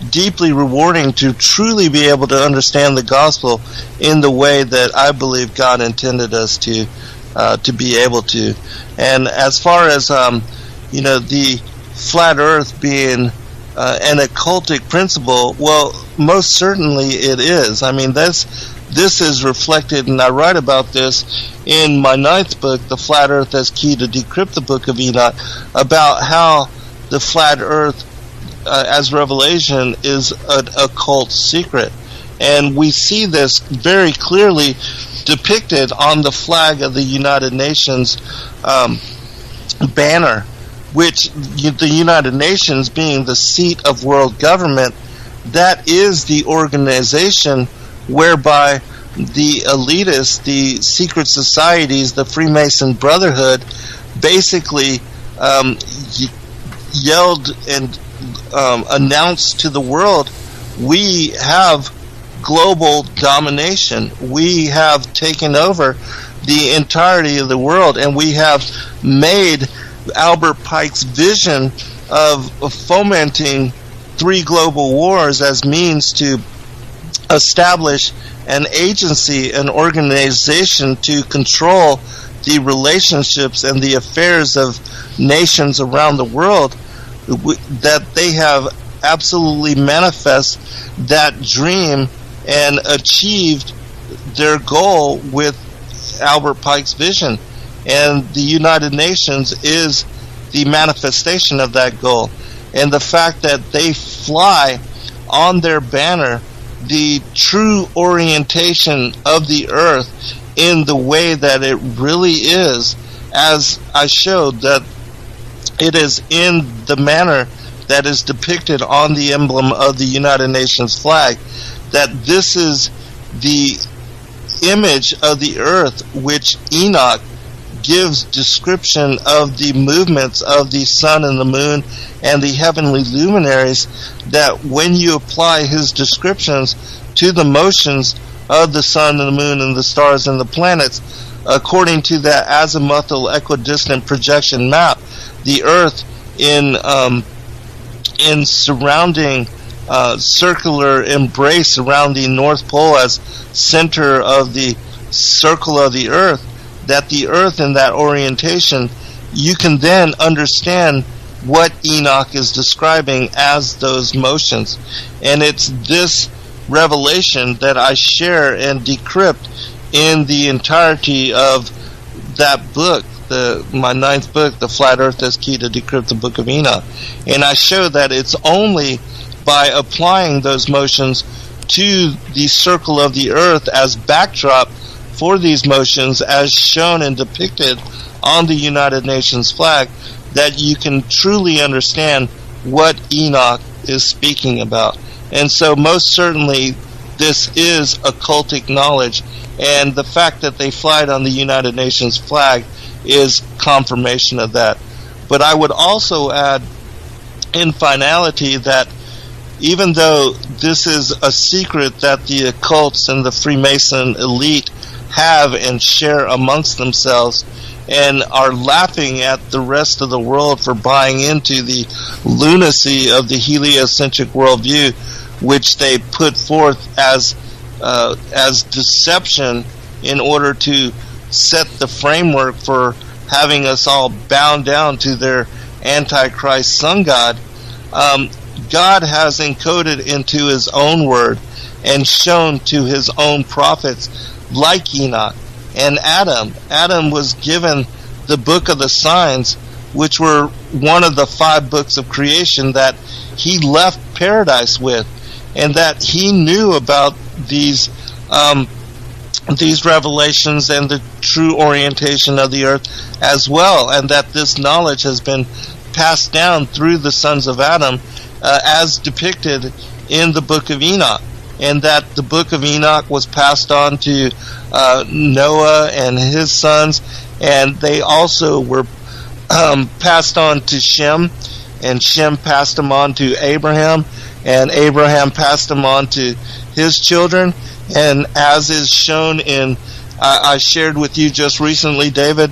deeply rewarding to truly be able to understand the gospel in the way that I believe God intended us to be able to. And as far as the flat earth being an occultic principle, well, most certainly it is. I mean, this is reflected, and I write about this in my 9th book, The Flat Earth as Key to Decrypt the Book of Enoch, about how the flat earth as revelation is an occult secret. And we see this very clearly depicted on the flag of the United Nations banner, which the United Nations, being the seat of world government, that is the organization whereby the elitists, the secret societies, the Freemason Brotherhood, basically yelled and announced to the world, we have global domination. We have taken over the entirety of the world, and we have made Albert Pike's vision of fomenting 3 global wars as means to establish an agency, an organization to control the relationships and the affairs of nations around the world, that they have absolutely manifest that dream and achieved their goal with Albert Pike's vision. And the United Nations is the manifestation of that goal. And the fact that they fly on their banner the true orientation of the earth in the way that it really is, as I showed, that it is in the manner that is depicted on the emblem of the United Nations flag, that this is the image of the earth which Enoch gives description of the movements of the sun and the moon and the heavenly luminaries, that when you apply his descriptions to the motions of the sun and the moon and the stars and the planets, according to that azimuthal equidistant projection map, the earth in surrounding circular embrace around the North Pole as center of the circle of the earth, that the earth in that orientation, you can then understand what Enoch is describing as those motions. And it's this revelation that I share and decrypt in the entirety of that book, my 9th book, The Flat Earth as Key to Decrypt the Book of Enoch. And I show that it's only by applying those motions to the circle of the earth as backdrop for these motions, as shown and depicted on the United Nations flag, that you can truly understand what Enoch is speaking about. And so most certainly this is occultic knowledge, and the fact that they fly it on the United Nations flag is confirmation of that. But I would also add in finality that even though this is a secret that the occults and the Freemason elite have and share amongst themselves, and are laughing at the rest of the world for buying into the lunacy of the heliocentric worldview, which they put forth as deception in order to set the framework for having us all bound down to their antichrist sun god. God has encoded into his own word and shown to his own prophets like Enoch. And Adam was given the book of the signs, which were one of the 5 books of creation that he left paradise with, and that he knew about these revelations and the true orientation of the earth as well, and that this knowledge has been passed down through the sons of Adam as depicted in the book of Enoch, and that the book of Enoch was passed on to Noah and his sons, and they also were passed on to Shem, and Shem passed them on to Abraham, and Abraham passed them on to his children. And as is shown in, I shared with you just recently, David,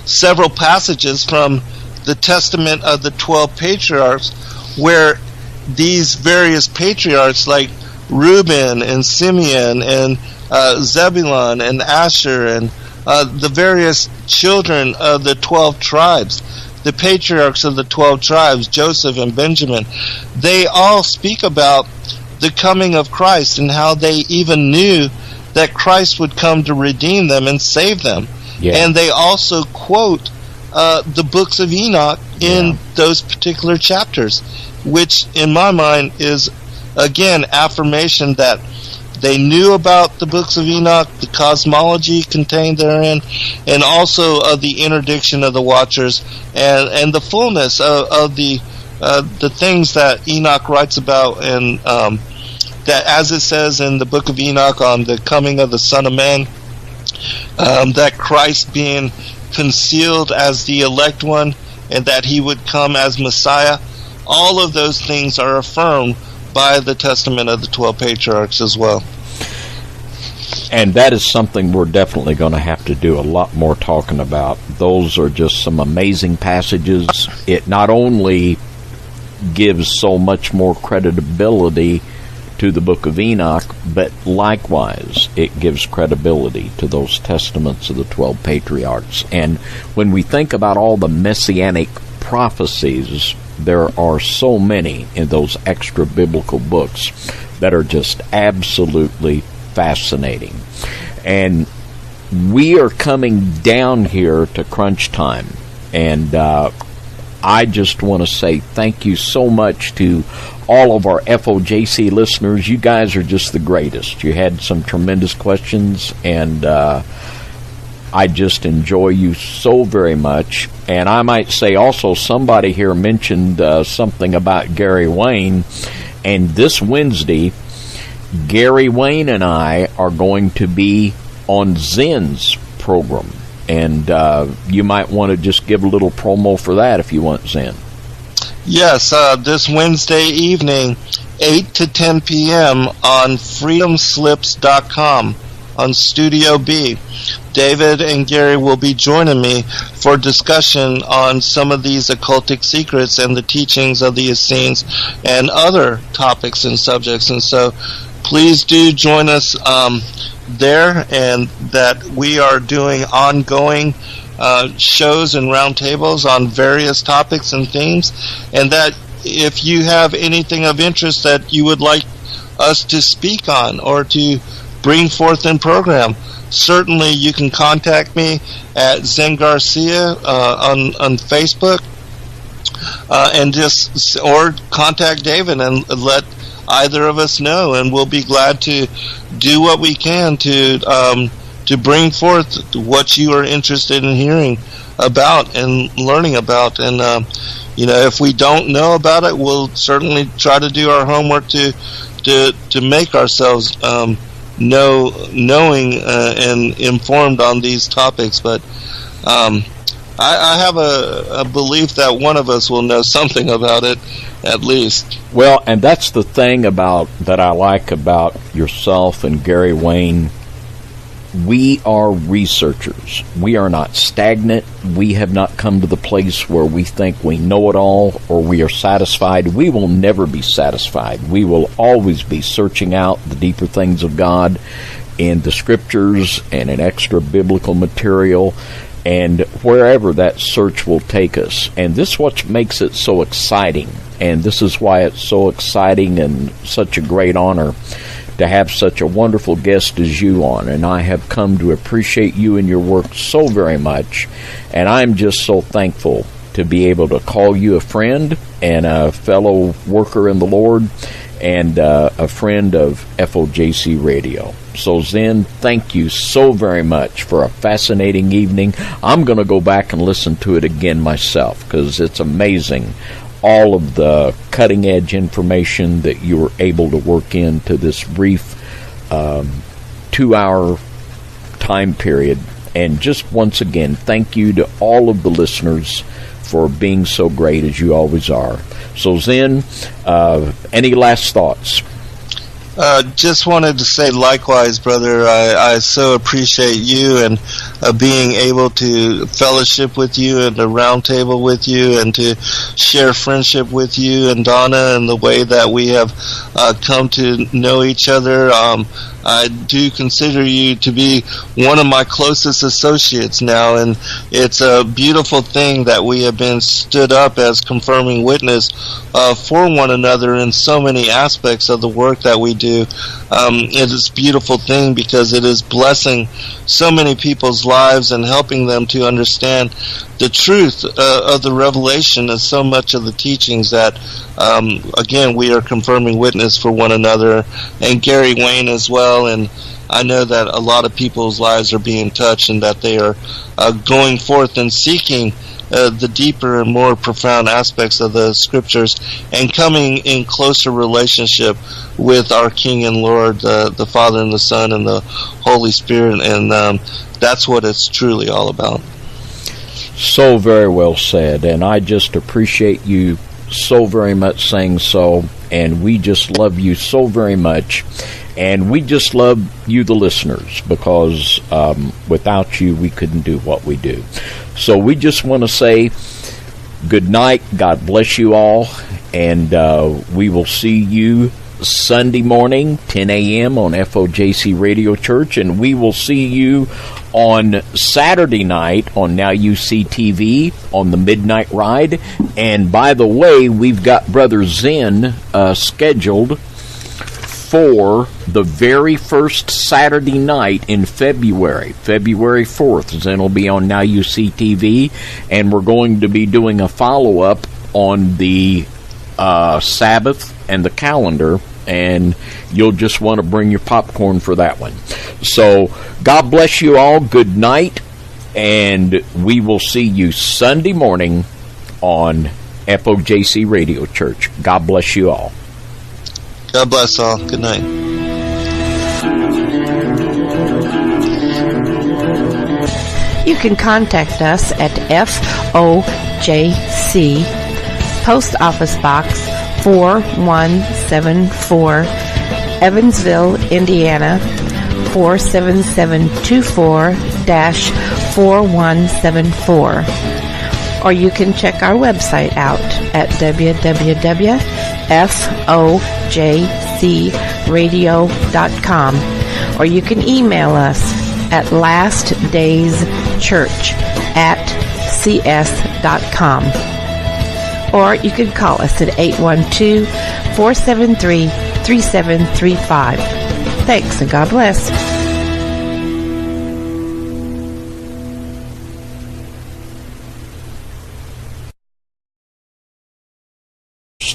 several passages from the Testament of the 12 patriarchs, where these various patriarchs like Reuben and Simeon and Zebulun and Asher and the various children of the 12 tribes, the patriarchs of the 12 tribes, Joseph and Benjamin, they all speak about the coming of Christ and how they even knew that Christ would come to redeem them and save them. Yeah. And they also quote the books of Enoch in those particular chapters, which in my mind is, again, affirmation that they knew about the books of Enoch, the cosmology contained therein, and also of the interdiction of the Watchers, and the fullness of the things that Enoch writes about, and that, as it says in the book of Enoch on the coming of the Son of Man, that Christ being concealed as the elect one, and that he would come as Messiah. All of those things are affirmed by the Testament of the 12 patriarchs as well. And that is something we're definitely going to have to do a lot more talking about. Those are just some amazing passages. It not only gives so much more credibility to the book of Enoch, but likewise it gives credibility to those testaments of the 12 patriarchs. And when we think about all the messianic prophecies, there are so many in those extra biblical books that are just absolutely fascinating. And we are coming down here to crunch time, and I just want to say thank you so much to all of our FOJC listeners. You guys are just the greatest. You had some tremendous questions, and I just enjoy you so very much. And I might say also, somebody here mentioned something about Gary Wayne, and this Wednesday, Gary Wayne and I are going to be on Zen's program. And you might want to just give a little promo for that if you want, Zen. Yes, this Wednesday evening, 8 to 10 p.m. on freedomslips.com on Studio B. David and Gary will be joining me for discussion on some of these occultic secrets and the teachings of the Essenes and other topics and subjects. And so please do join us there, and that we are doing ongoing shows and roundtables on various topics and themes, and that if you have anything of interest that you would like us to speak on or to bring forth in program, certainly you can contact me at Zen Garcia on Facebook, and just, or contact David and let either of us know, and we'll be glad to do what we can to bring forth what you are interested in hearing about and learning about. And if we don't know about it, we'll certainly try to do our homework to make ourselves knowing and informed on these topics. But I have a belief that one of us will know something about it, at least. Well, and that's the thing that I like about yourself and Gary Wayne. We are researchers. We are not stagnant. We have not come to the place where we think we know it all or we are satisfied. We will never be satisfied. We will always be searching out the deeper things of God in the scriptures and in extra biblical material, and wherever that search will take us. And this is what makes it so exciting And this is why it's so exciting and such a great honor to have such a wonderful guest as you on. And I have come to appreciate you and your work so very much. And I'm just so thankful to be able to call you a friend and a fellow worker in the Lord and a friend of FOJC Radio. So Zen, thank you so very much for a fascinating evening. I'm going to go back and listen to it again myself because it's amazing all of the cutting-edge information that you were able to work into this brief 2-hour time period. And just once again, thank you to all of the listeners for being so great as you always are. So Zen, any last thoughts? Just wanted to say likewise, brother. I so appreciate you and being able to fellowship with you and to round table with you and to share friendship with you and Donna and the way that we have come to know each other. I do consider you to be one of my closest associates now, and it's a beautiful thing that we have been stood up as confirming witness for one another in so many aspects of the work that we do. It is a beautiful thing because it is blessing so many people's lives and helping them to understand the truth of the revelation of so much of the teachings that, again, we are confirming witness for one another, and Gary Wayne as well. And I know that a lot of people's lives are being touched and that they are going forth and seeking the deeper and more profound aspects of the scriptures and coming in closer relationship with our King and Lord, the Father and the Son and the Holy Spirit. And that's what it's truly all about. So very well said, and I just appreciate you so very much saying so, and we just love you so very much, and we just love you, the listeners, because without you we couldn't do what we do. So we just want to say good night, God bless you all, and we will see you Sunday morning, 10 a.m. on FOJC Radio Church, and we will see you on Saturday night on Now You See TV on the Midnight Ride. And by the way, we've got Brother Zen scheduled for the very first Saturday night in February 4th. Zen will be on Now You See TV, and we're going to be doing a follow-up on the Sabbath and the calendar, and you'll just want to bring your popcorn for that one. So God bless you all. Good night, and we will see you Sunday morning on FOJC Radio Church. God bless you all. God bless all. Good night. You can contact us at FOJC, Post Office Box 4174, Evansville, Indiana 47724-4174. Or you can check our website out at www.fojcradio.com. Or you can email us at lastdayschurch@cs.com. Or you can call us at 812-473-3735. Thanks, and God bless.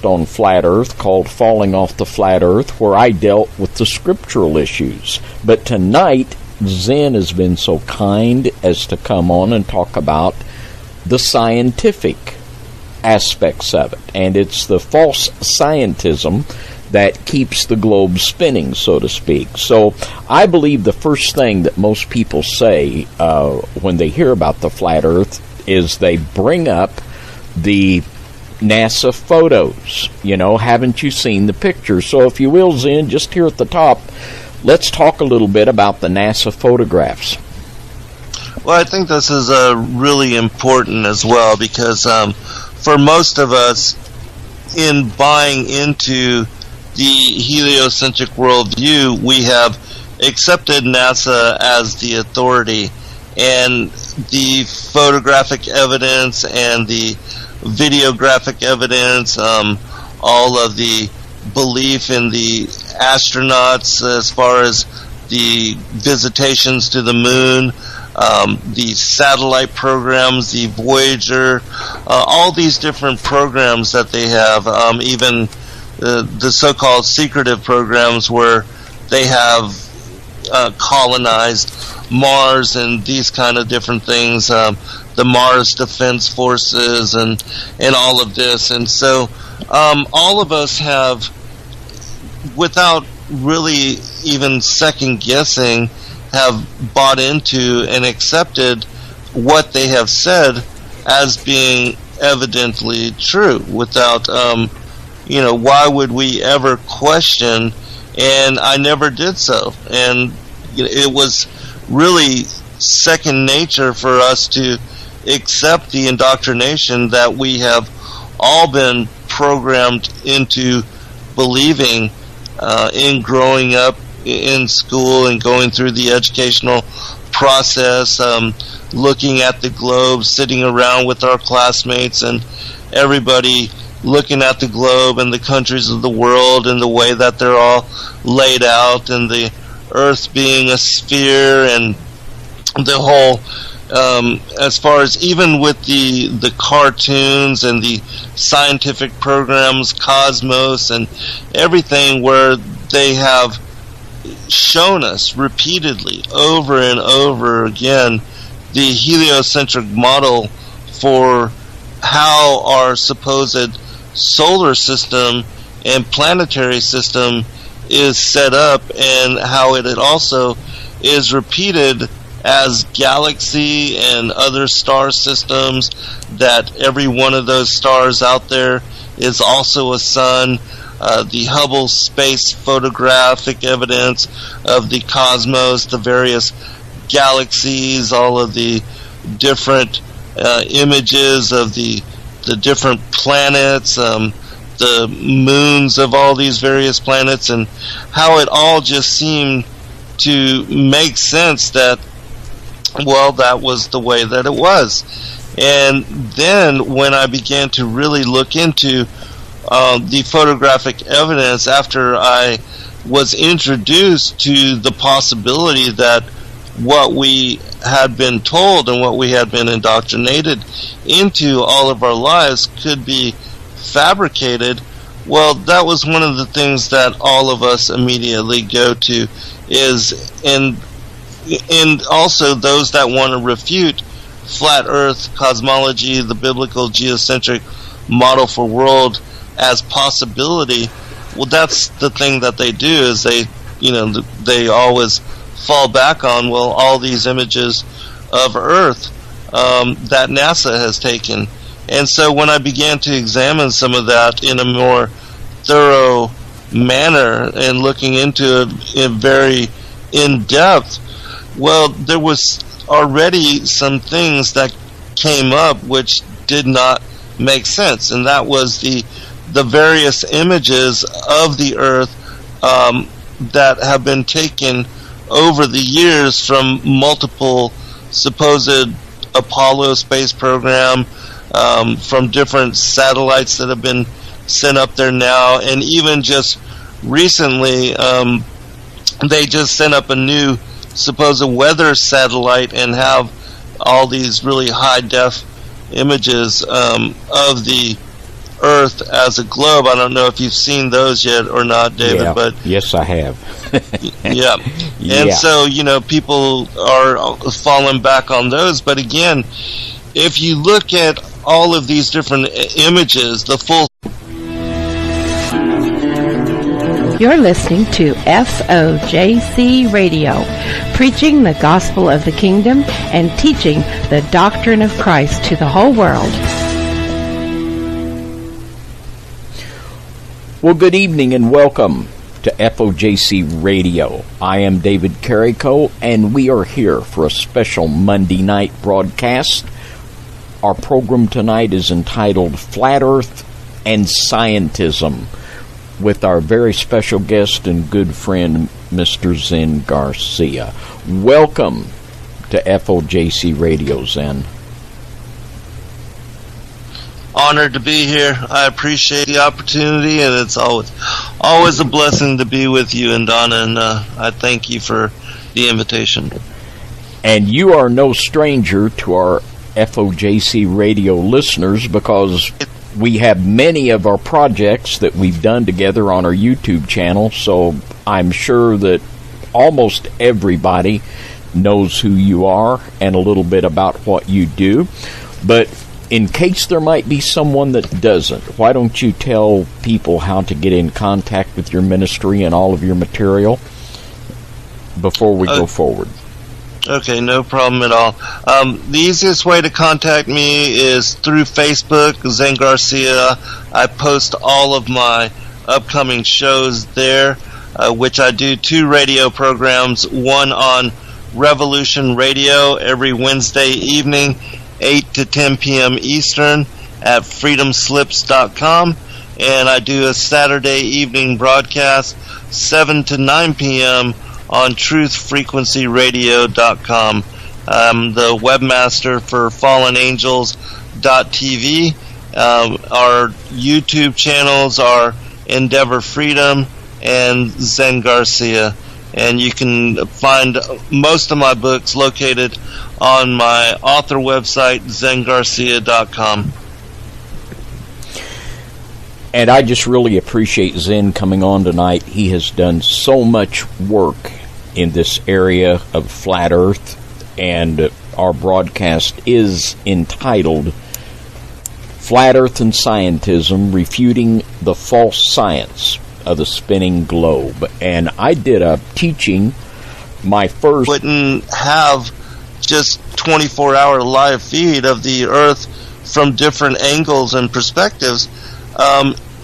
On Flat Earth called Falling Off the Flat Earth, where I dealt with the scriptural issues. But tonight, Zen has been so kind as to come on and talk about the scientific aspects of it. And it's the false scientism that keeps the globe spinning, so to speak. So I believe the first thing that most people say when they hear about the flat Earth is they bring up the NASA photos. You know, haven't you seen the pictures? So if you will, Zen, just here at the top, let's talk a little bit about the NASA photographs. Well, I think this is really important as well because for most of us, in buying into the heliocentric worldview, we have accepted NASA as the authority, and the photographic evidence and the videographic evidence, all of the belief in the astronauts as far as the visitations to the moon, the satellite programs, the Voyager, all these different programs that they have, even the so-called secretive programs where they have colonized Mars and these kind of different things, the Mars Defense Forces and all of this. And so all of us have, without really even second guessing, have bought into and accepted what they have said as being evidently true without, why would we ever question? And I never did so. And it was really second nature for us to accept the indoctrination that we have all been programmed into believing in growing up in school and going through the educational process, looking at the globe, sitting around with our classmates and everybody looking at the globe and the countries of the world and the way that they're all laid out, and the earth being a sphere, and the whole as far as even with the cartoons and the scientific programs, Cosmos and everything, where they have shown us repeatedly over and over again the heliocentric model for how our supposed solar system and planetary system is set up, and how it also is repeated as galaxy and other star systems, that every one of those stars out there is also a sun. The Hubble space photographic evidence of the cosmos, the various galaxies, all of the different images of the different planets, the moons of all these various planets, and how it all just seemed to make sense that, well, that was the way that it was. And then when I began to really look into the photographic evidence, after I was introduced to the possibility that what we had been told and what we had been indoctrinated into all of our lives could be fabricated, well, that was one of the things that all of us immediately go to is, and also those that want to refute flat earth cosmology, the biblical geocentric model for world as possibility. Well, that's the thing that they do, is they always fall back on, well, all these images of Earth that NASA has taken. And so when I began to examine some of that in a more thorough manner and looking into it in very in-depth, well, there was already some things that came up which did not make sense, and that was the various images of the Earth that have been taken over the years from multiple supposed Apollo space program, from different satellites that have been sent up there now, and even just recently they just sent up a new supposed weather satellite and have all these really high-def images of the Earth as a globe. I don't know if you've seen those yet or not, David. Yeah. But yes, I have. yeah. And so, people are falling back on those. But again, if you look at all of these different images, the full... You're listening to FOJC Radio, preaching the gospel of the kingdom and teaching the doctrine of Christ to the whole world. Well, good evening and welcome to FOJC Radio. I am David Carrico, and we are here for a special Monday night broadcast. Our program tonight is entitled Flat Earth and Scientism, with our very special guest and good friend, Mr. Zen Garcia. Welcome to FOJC Radio, Zen. honored to be here. I appreciate the opportunity, and it's always a blessing to be with you and Donna, and I thank you for the invitation. And you are no stranger to our FOJC radio listeners, because we have many of our projects that we've done together on our YouTube channel, so I'm sure that almost everybody knows who you are and a little bit about what you do. But in case there might be someone that doesn't, why don't you tell people how to get in contact with your ministry and all of your material before we go forward? Okay, no problem at all. The easiest way to contact me is through Facebook, Zen Garcia. I post all of my upcoming shows there, which I do 2 radio programs, one on Revolution Radio every Wednesday evening, 8 to 10 p.m. Eastern at freedomslips.com, and I do a Saturday evening broadcast, 7 to 9 p.m. on truthfrequencyradio.com. I'm the webmaster for fallenangels.tv. Our YouTube channels are Endeavor Freedom and Zen Garcia. And you can find most of my books located on my author website, zengarcia.com. And I just really appreciate Zen coming on tonight. He has done so much work in this area of flat earth, and our broadcast is entitled Flat Earth and Scientism, Refuting the False Science of the Spinning Globe. And I did a teaching, my first... Wouldn't have just 24-hour live feed of the earth from different angles and perspectives,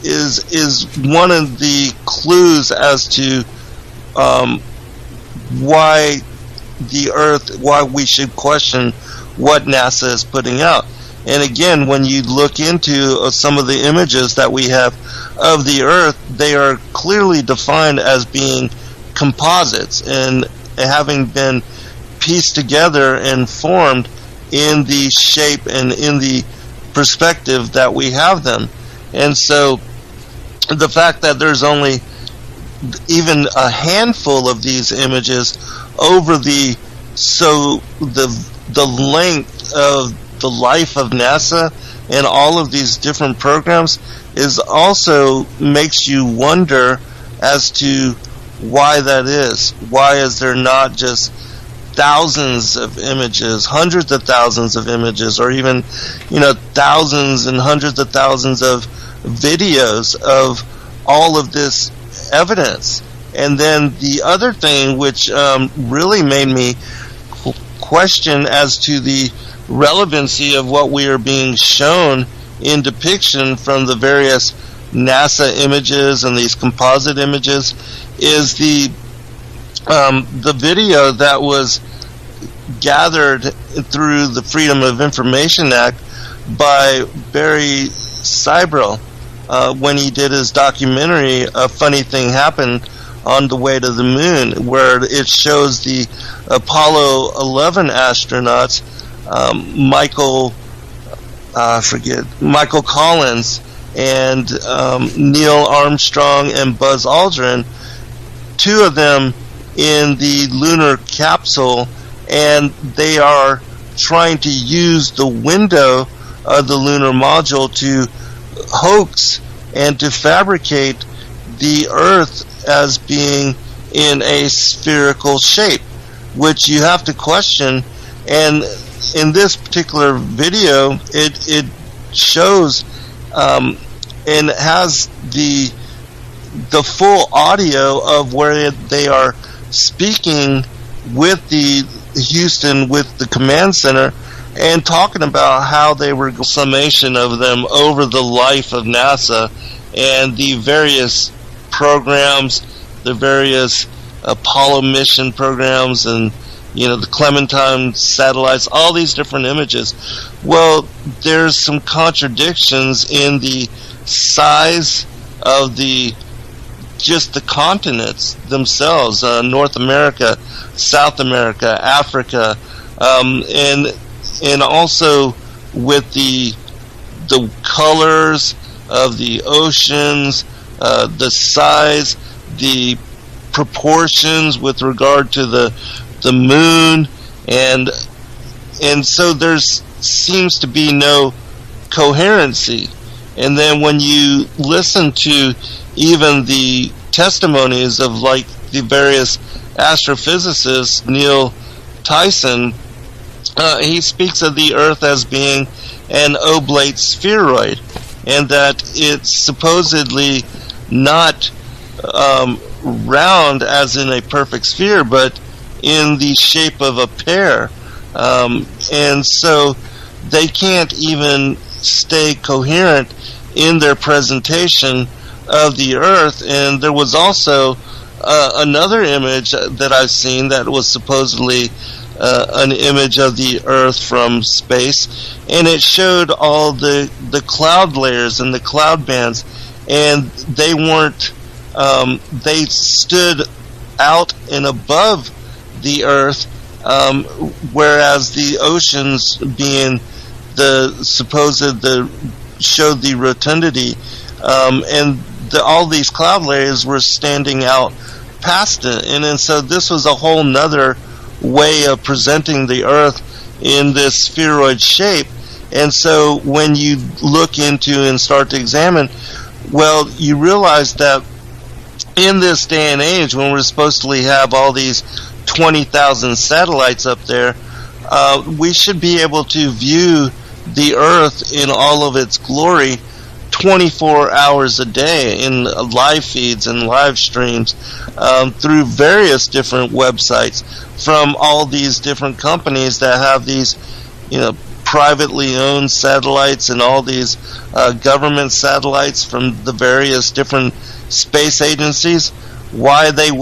is one of the clues as to why we should question what NASA is putting out. And again, when you look into some of the images that we have of the Earth, they are clearly defined as being composites and having been pieced together and formed in the shape and in the perspective that we have them. And so the fact that there's only even a handful of these images over the length of the life of NASA and all of these different programs is also makes you wonder as to why that is. Why is there not just thousands of images, hundreds of thousands of images, or even, thousands and hundreds of thousands of videos of all of this evidence? And then the other thing which really made me question as to the relevancy of what we are being shown in depiction from the various NASA images and these composite images is the video that was gathered through the Freedom of Information Act by Barry Seibel when he did his documentary, A Funny Thing Happened on the Way to the Moon, where it shows the Apollo 11 astronauts, Michael Collins and Neil Armstrong and Buzz Aldrin, 2 of them in the lunar capsule, and they are trying to use the window of the lunar module to hoax and to fabricate the Earth as being in a spherical shape, which you have to question. And in this particular video, it shows and has the full audio of where they are speaking with the Houston, with the command center, and talking about how they were summation of them over the life of NASA and the various programs, the various Apollo mission programs, and the Clementine satellites, all these different images. Well, there's some contradictions in the size of just the continents themselves, North America, South America, Africa, and also with the colors of the oceans, the size, the proportions with regard to the moon, and so there's seems to be no coherency. And then when you listen to even the testimonies of like the various astrophysicists, Neil Tyson, he speaks of the Earth as being an oblate spheroid, and that it's supposedly not round as in a perfect sphere, but in the shape of a pear. And so they can't even stay coherent in their presentation of the Earth. And there was also another image that I've seen that was supposedly an image of the Earth from space, and it showed all the cloud layers and the cloud bands, and they weren't they stood out and above the Earth, whereas the oceans, being the supposed showed the rotundity, and all these cloud layers were standing out past it. And so this was a whole nother way of presenting the Earth in this spheroid shape. And so when you look into and start to examine, well, you realize that in this day and age, when we're supposed to have all these 20,000 satellites up there, we should be able to view the Earth in all of its glory 24 hours a day in live feeds and live streams through various different websites from all these different companies that have these, privately owned satellites, and all these government satellites from the various different space agencies. Why they